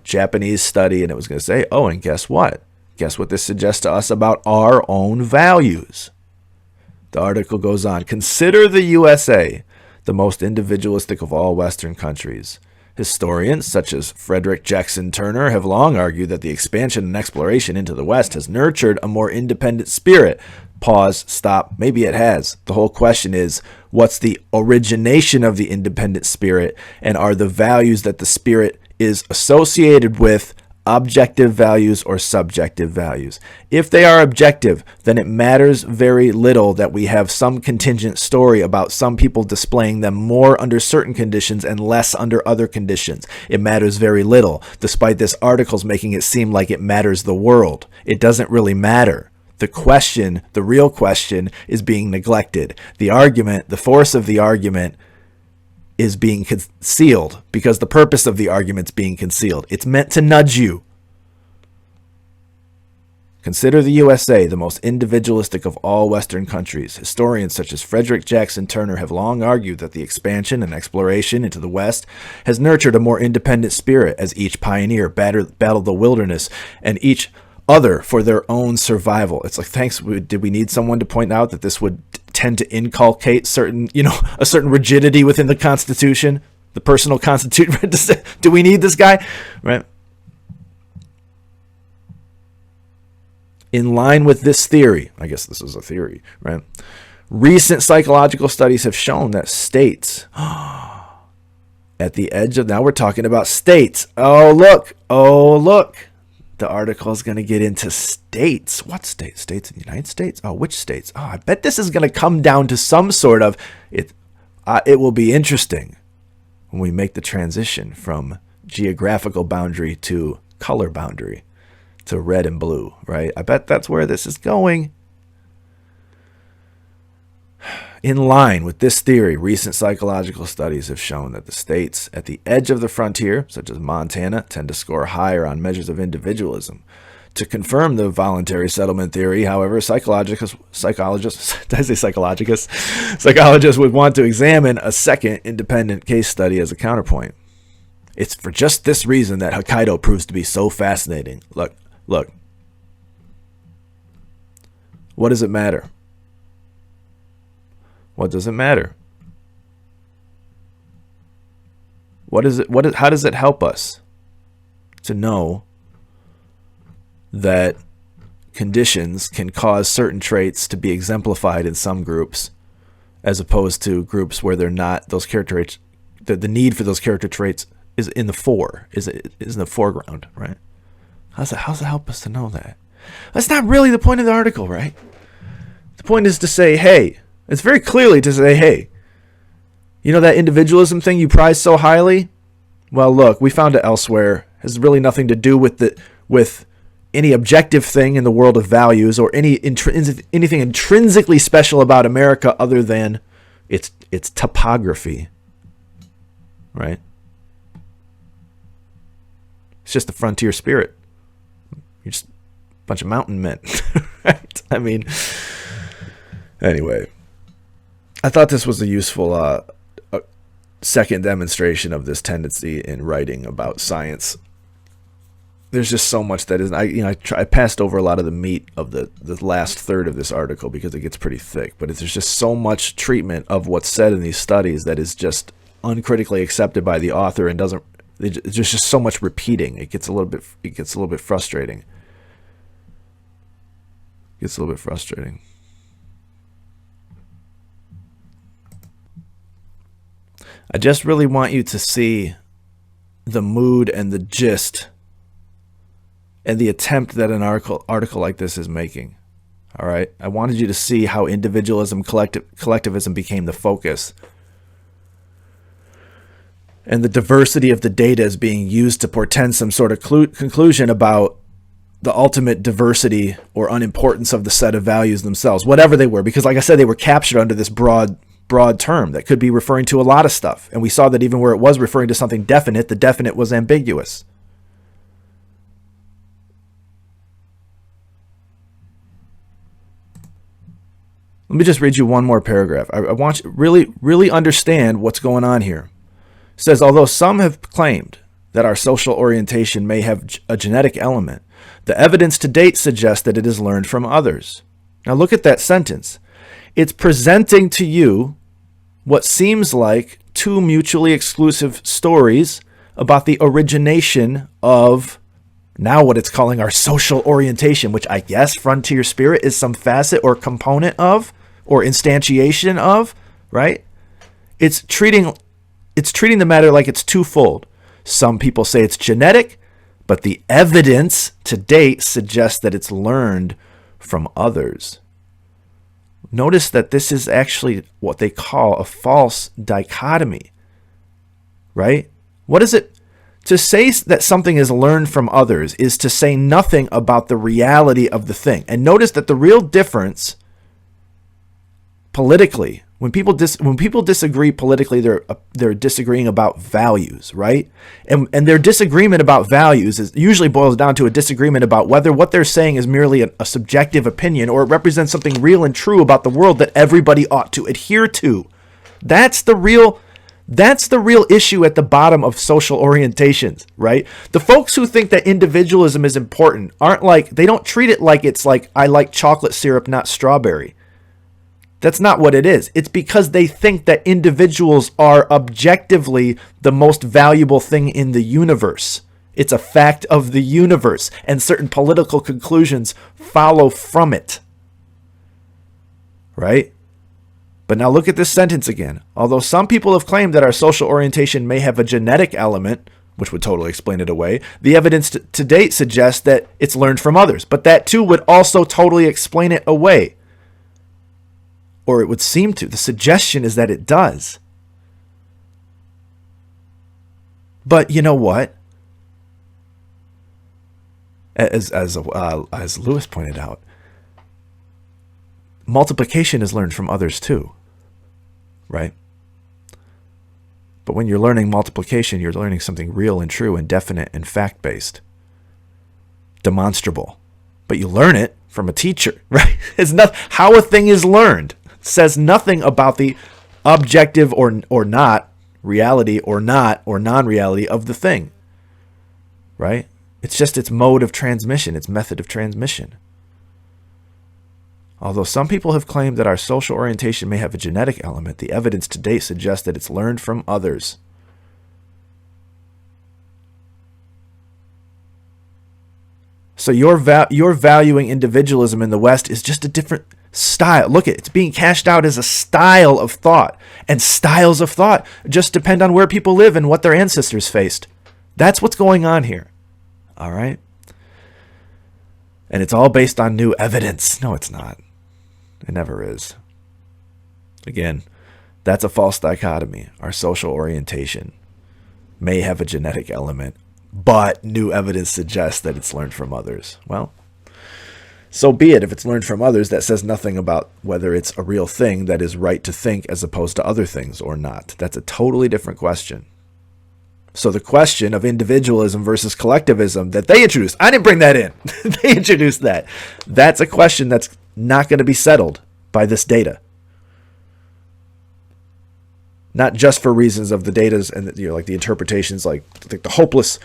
Japanese study, and it was going to say, oh, and guess what? Guess what this suggests to us about our own values? The article goes on, consider the USA the most individualistic of all Western countries. Historians such as Frederick Jackson Turner have long argued that the expansion and exploration into the West has nurtured a more independent spirit. Pause, stop, maybe it has. The whole question is, what's the origination of the independent spirit, and are the values that the spirit is associated with objective values or subjective values? If they are objective, then it matters very little that we have some contingent story about some people displaying them more under certain conditions and less under other conditions. It matters very little, despite this article's making it seem like it matters the world. It doesn't really matter. The real question, is being neglected. The force of the argument is being concealed, because the purpose of the argument's being concealed. It's meant to nudge you. Consider the USA the most individualistic of all Western countries. Historians such as Frederick Jackson Turner have long argued that the expansion and exploration into the West has nurtured a more independent spirit as each pioneer battled the wilderness and each other for their own survival. It's like, thanks, did we need someone to point out that this would tend to inculcate certain, a certain rigidity within the Constitution, the personal Constitution? Do we need this guy? Right? In line with this theory, I guess this is a theory, right? Recent psychological studies have shown that states at the edge of, now we're talking about states. Oh, look. The article is going to get into states. What states? States in the United States? Oh, which states? Oh, I bet this is going to come down to some sort of, it will be interesting when we make the transition from geographical boundary to color boundary to red and blue, right? I bet that's where this is going. In line with this theory, recent psychological studies have shown that the states at the edge of the frontier, such as Montana, tend to score higher on measures of individualism. To confirm the voluntary settlement theory, however, psychologists would want to examine a second independent case study as a counterpoint. It's for just this reason that Hokkaido proves to be so fascinating. Look. What does it matter? What does it matter? How does it help us to know that conditions can cause certain traits to be exemplified in some groups as opposed to groups where they're not, those character traits, the need for those character traits is in the foreground, right? How's it help us to know that? That's not really the point of the article, right? The point is to say, hey, it's very clearly to say, hey, that individualism thing you prize so highly? Well, look, we found it elsewhere. It has really nothing to do with any objective thing in the world of values or anything intrinsically special about America other than its topography, right? It's just the frontier spirit. You're just a bunch of mountain men, right? I mean, anyway. I thought this was a useful second demonstration of this tendency in writing about science. There's just so much that isn't. I passed over a lot of the meat of the last third of this article because it gets pretty thick. But there's just so much treatment of what's said in these studies that is just uncritically accepted by the author and doesn't. There's just so much repeating. It gets a little bit frustrating. I just really want you to see the mood and the gist and the attempt that an article like this is making. All right? I wanted you to see how individualism, collectivism became the focus. And the diversity of the data is being used to portend some sort of conclusion about the ultimate diversity or unimportance of the set of values themselves, whatever they were. Because like I said, they were captured under this broad term that could be referring to a lot of stuff. And we saw that even where it was referring to something definite, the definite was ambiguous. Let me just read you one more paragraph. I want you to really understand what's going on here. It says, although some have claimed that our social orientation may have a genetic element, the evidence to date suggests that it is learned from others. Now look at that sentence. It's presenting to you what seems like two mutually exclusive stories about the origination of now what it's calling our social orientation, which I guess frontier spirit is some facet or component of or instantiation of, right? It's treating the matter like it's twofold. Some people say it's genetic, but the evidence to date suggests that it's learned from others. Notice that this is actually what they call a false dichotomy, right? What is it? To say that something is learned from others is to say nothing about the reality of the thing. And notice that the real difference politically, when people disagree politically, they're disagreeing about values, right? And their disagreement about values usually boils down to a disagreement about whether what they're saying is merely a subjective opinion or it represents something real and true about the world that everybody ought to adhere to. That's the real That's the real issue at the bottom of social orientations, right? The folks who think that individualism is important they don't treat it like it's like, I like chocolate syrup, not strawberry. That's not what it is. It's because they think that individuals are objectively the most valuable thing in the universe. It's a fact of the universe, and certain political conclusions follow from it. Right? But now look at this sentence again. Although some people have claimed that our social orientation may have a genetic element, which would totally explain it away, the evidence to date suggests that it's learned from others. But that too would also totally explain it away. Or it would seem to. The suggestion is that it does. But you know what? As Lewis pointed out, multiplication is learned from others too, right? But when you're learning multiplication, you're learning something real and true and definite and fact-based, demonstrable. But you learn it from a teacher, right? It's not how a thing is learned. Says nothing about the objective or not reality or not or non-reality of the thing, right? It's just its mode of transmission, its method of transmission. Although some people have claimed that our social orientation may have a genetic element, the evidence to date suggests that it's learned from others. So you're valuing individualism in the West is just a different style. Look, it's being cashed out as a style of thought. And styles of thought just depend on where people live and what their ancestors faced. That's what's going on here. All right? And it's all based on new evidence. No, it's not. It never is. Again, that's a false dichotomy. Our social orientation may have a genetic element, but new evidence suggests that it's learned from others. Well, so be it. If it's learned from others, that says nothing about whether it's a real thing that is right to think as opposed to other things or not. That's a totally different question. So the question of individualism versus collectivism that they introduced, I didn't bring that in. They introduced that. That's a question that's not going to be settled by this data. Not just for reasons of the data's and like the interpretations, like the hopeless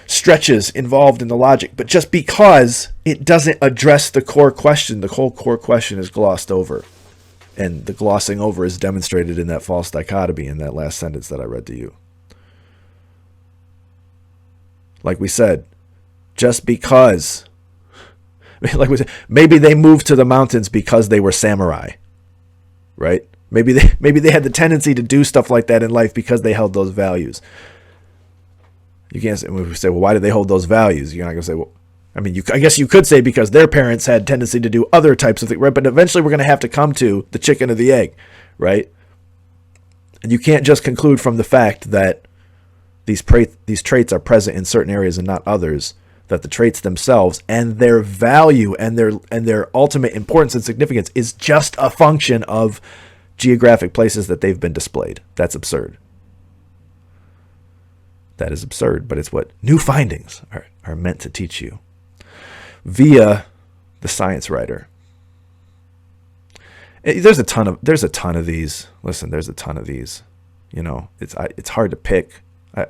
stretches involved in the logic, but just because it doesn't address the core question. The whole core question is glossed over. And the glossing over is demonstrated in that false dichotomy in that last sentence that I read to you. Like we said, just because, like we said, maybe they moved to the mountains because they were samurai, right? Maybe they had the tendency to do stuff like that in life because they held those values. You can't say, well, why did they hold those values? You're not going to say, well, I mean, I guess you could say because their parents had tendency to do other types of things, right? But eventually we're going to have to come to the chicken or the egg, right? And you can't just conclude from the fact that these traits are present in certain areas and not others, that the traits themselves and their value and their ultimate importance and significance is just a function of geographic places that they've been displayed. That's absurd. That is absurd, but it's what new findings are meant to teach you via the science writer. There's a ton of these. Listen, there's a ton of these. You know, it's hard to pick.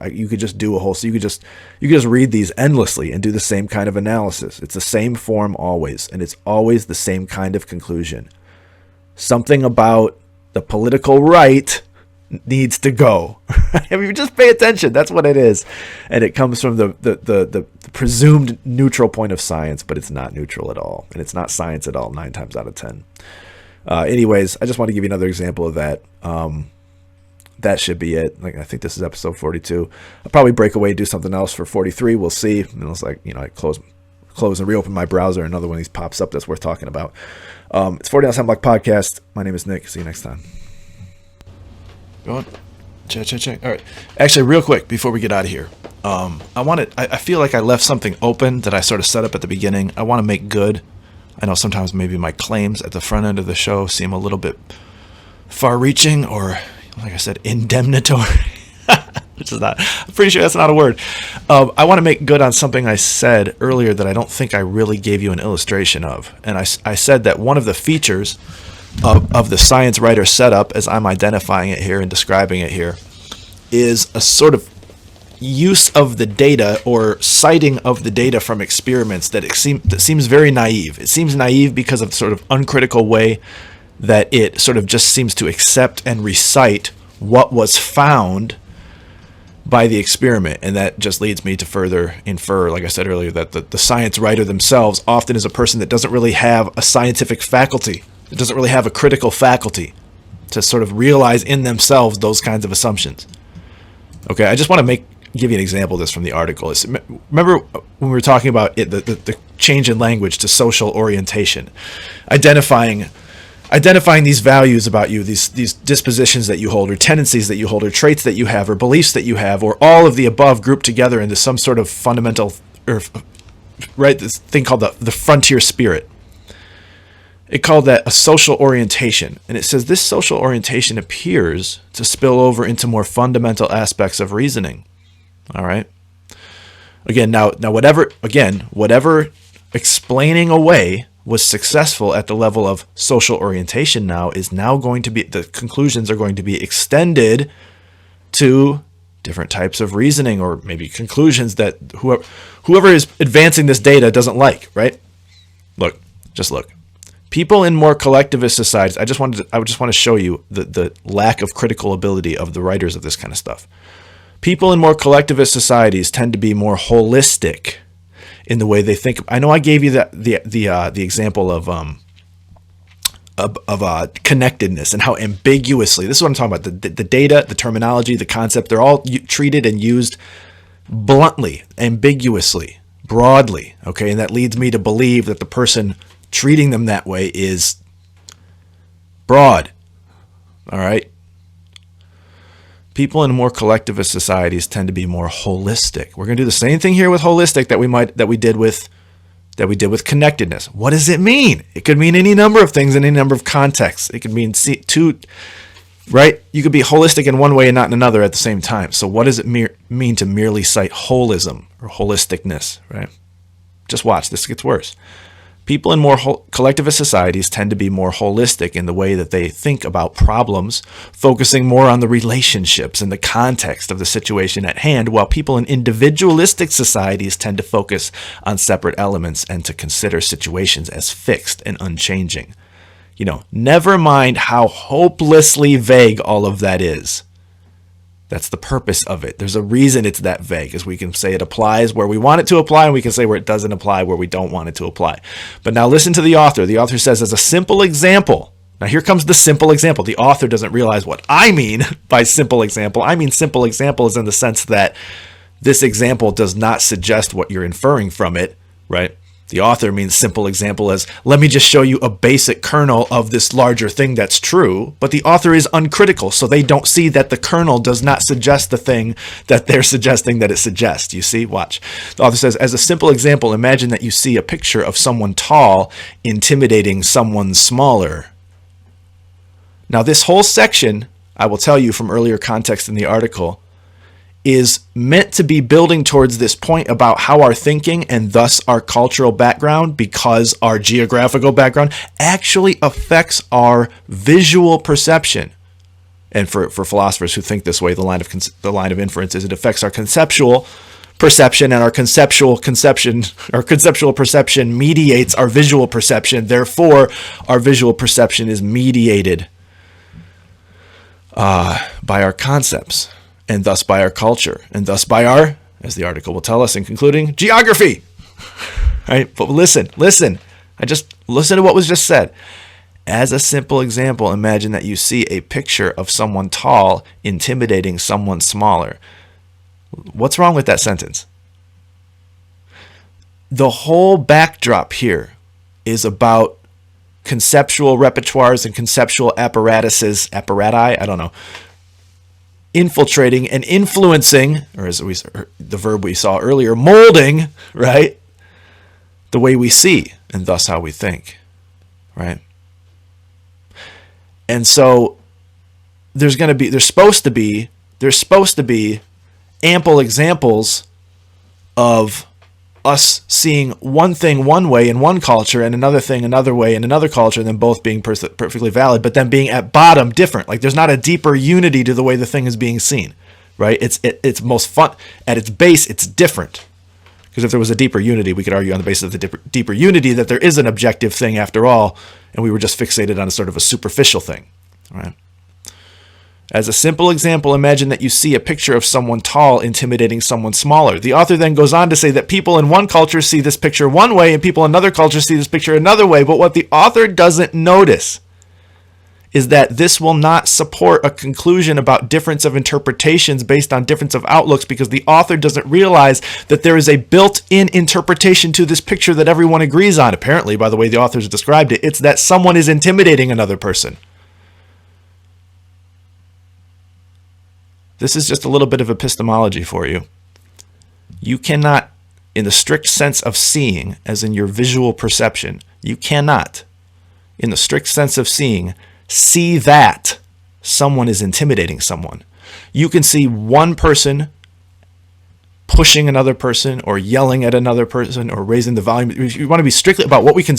You could just do a whole. So you could just read these endlessly and do the same kind of analysis. It's the same form always, and it's always the same kind of conclusion. Something about the political right needs to go. I mean, just pay attention. That's what it is, and it comes from the presumed neutral point of science, but it's not neutral at all, and it's not science at all 9 times out of 10. Anyways, I just want to give you another example of that. That should be it. Like, I think this is episode 42. I'll probably break away and do something else for 43. We'll see. And it's like, I close and reopen my browser. Another one of these pops up that's worth talking about. It's 49 Sound Block Podcast. My name is Nick. See you next time. Go on. Check. All right. Actually, real quick before we get out of here, I feel like I left something open that I sort of set up at the beginning. I want to make good. I know sometimes maybe my claims at the front end of the show seem a little bit far-reaching or, like I said, indemnitory, which is not, I'm pretty sure that's not a word. I want to make good on something I said earlier that I don't think I really gave you an illustration of. And I said that one of the features of the science writer setup, as I'm identifying it here and describing it here, is a sort of use of the data or citing of the data from experiments that seems very naive. It seems naive because of the sort of uncritical way that it sort of just seems to accept and recite what was found by the experiment. And that just leads me to further infer, like I said earlier, that the science writer themselves often is a person that doesn't really have a scientific faculty. It doesn't really have a critical faculty to sort of realize in themselves those kinds of assumptions. Okay, I just want to give you an example of this from the article. Remember when we were talking about the change in language to social orientation, identifying these values about you, these dispositions that you hold, or tendencies that you hold, or traits that you have, or beliefs that you have, or all of the above grouped together into some sort of fundamental, or right, this thing called the frontier spirit. It called that a social orientation. And it says this social orientation appears to spill over into more fundamental aspects of reasoning. All right. Again, now whatever explaining away was successful at the level of social orientation is now going to be, the conclusions are going to be extended to different types of reasoning, or maybe conclusions that whoever is advancing this data doesn't like, right? Look. People in more collectivist societies, I just want to show you the lack of critical ability of the writers of this kind of stuff. People in more collectivist societies tend to be more holistic in the way they think. I know I gave you the example of connectedness and how ambiguously, this is what I'm talking about, the data, the terminology, the concept, they're all treated and used bluntly, ambiguously, broadly, okay? And that leads me to believe that the person treating them that way is broad, all right? People in more collectivist societies tend to be more holistic. We're going to do the same thing here with holistic that we did with connectedness. What does it mean? It could mean any number of things in any number of contexts. It could mean two, right? You could be holistic in one way and not in another at the same time. So what does it mean to merely cite holism or holisticness, right? Just watch, this gets worse. People in more collectivist societies tend to be more holistic in the way that they think about problems, focusing more on the relationships and the context of the situation at hand, while people in individualistic societies tend to focus on separate elements and to consider situations as fixed and unchanging. Never mind how hopelessly vague all of that is. That's the purpose of it. There's a reason it's that vague, as we can say it applies where we want it to apply, and we can say where it doesn't apply, where we don't want it to apply. But now listen to the author. The author says, as a simple example, now here comes the simple example. The author doesn't realize what I mean by simple example. I mean simple example is in the sense that this example does not suggest what you're inferring from it, right? The author means simple example as, let me just show you a basic kernel of this larger thing that's true. But the author is uncritical, so they don't see that the kernel does not suggest the thing that they're suggesting that it suggests. You see? Watch. The author says, as a simple example, imagine that you see a picture of someone tall intimidating someone smaller. Now, this whole section, I will tell you from earlier context in the article, is meant to be building towards this point about how our thinking and thus our cultural background, because our geographical background, actually affects our visual perception. And for philosophers who think this way, the line of inference is it affects our conceptual perception, and our conceptual perception mediates our visual perception. Therefore, our visual perception is mediated by our concepts, and thus by our culture, and thus by our, as the article will tell us in concluding, geography. Right? But listen. I just listen to what was just said. As a simple example, imagine that you see a picture of someone tall intimidating someone smaller. What's wrong with that sentence? The whole backdrop here is about conceptual repertoires and conceptual apparati, I don't know, infiltrating and influencing, or as the verb we saw earlier, molding, right, the way we see and thus how we think, right? And so there's supposed to be ample examples of us seeing one thing one way in one culture and another thing another way in another culture, and then both being perfectly valid, but then being at bottom different. Like there's not a deeper unity to the way the thing is being seen, right? It's most fun at its base. It's different, because if there was a deeper unity, we could argue on the basis of the deeper unity that there is an objective thing after all, and we were just fixated on a sort of a superficial thing, right? As a simple example, imagine that you see a picture of someone tall intimidating someone smaller. The author then goes on to say that people in one culture see this picture one way and people in another culture see this picture another way. But what the author doesn't notice is that this will not support a conclusion about difference of interpretations based on difference of outlooks, because the author doesn't realize that there is a built-in interpretation to this picture that everyone agrees on. Apparently, by the way the authors described it, it's that someone is intimidating another person. This is just a little bit of epistemology for you. You cannot, in the strict sense of seeing, as in your visual perception, you cannot, in the strict sense of seeing, see that someone is intimidating someone. You can see one person pushing another person or yelling at another person or raising the volume. If you want to be strictly about what we can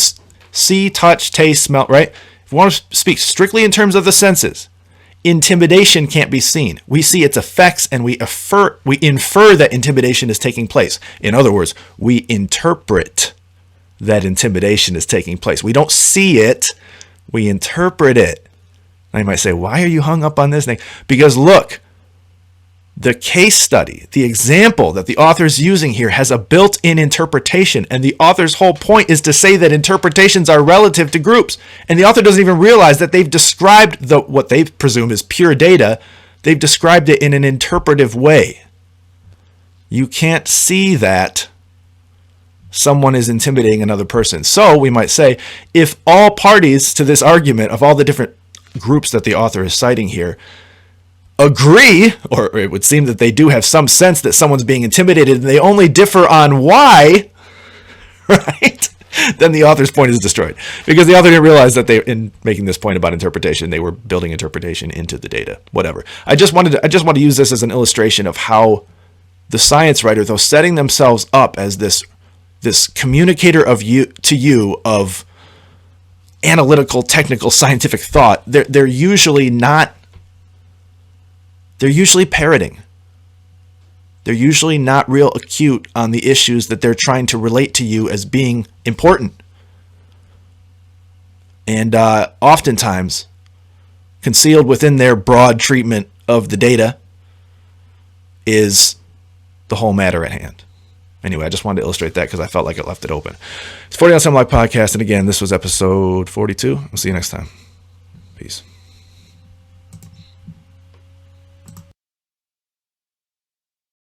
see, touch, taste, smell, right? If we want to speak strictly in terms of the senses, intimidation can't be seen. We see its effects and we infer that intimidation is taking place. In other words, we interpret that intimidation is taking place. We don't see it, we interpret it. Now you might say, why are you hung up on this thing? Because look, the case study, the example that the author is using here has a built-in interpretation, and the author's whole point is to say that interpretations are relative to groups. And the author doesn't even realize that they've described what they presume is pure data. They've described it in an interpretive way. You can't see that someone is intimidating another person. So we might say, if all parties to this argument of all the different groups that the author is citing here agree, or it would seem that they do have some sense that someone's being intimidated, and they only differ on why, right? Then the author's point is destroyed, because the author didn't realize that in making this point about interpretation, they were building interpretation into the data. Whatever. I just want to use this as an illustration of how the science writer, though setting themselves up as this communicator of analytical, technical, scientific thought, they're usually not. They're usually parroting. They're usually not real acute on the issues that they're trying to relate to you as being important. And oftentimes, concealed within their broad treatment of the data is the whole matter at hand. Anyway, I just wanted to illustrate that because I felt like it left it open. It's 40 on Some Live Podcast, and again, this was episode 42. I'll see you next time. Peace.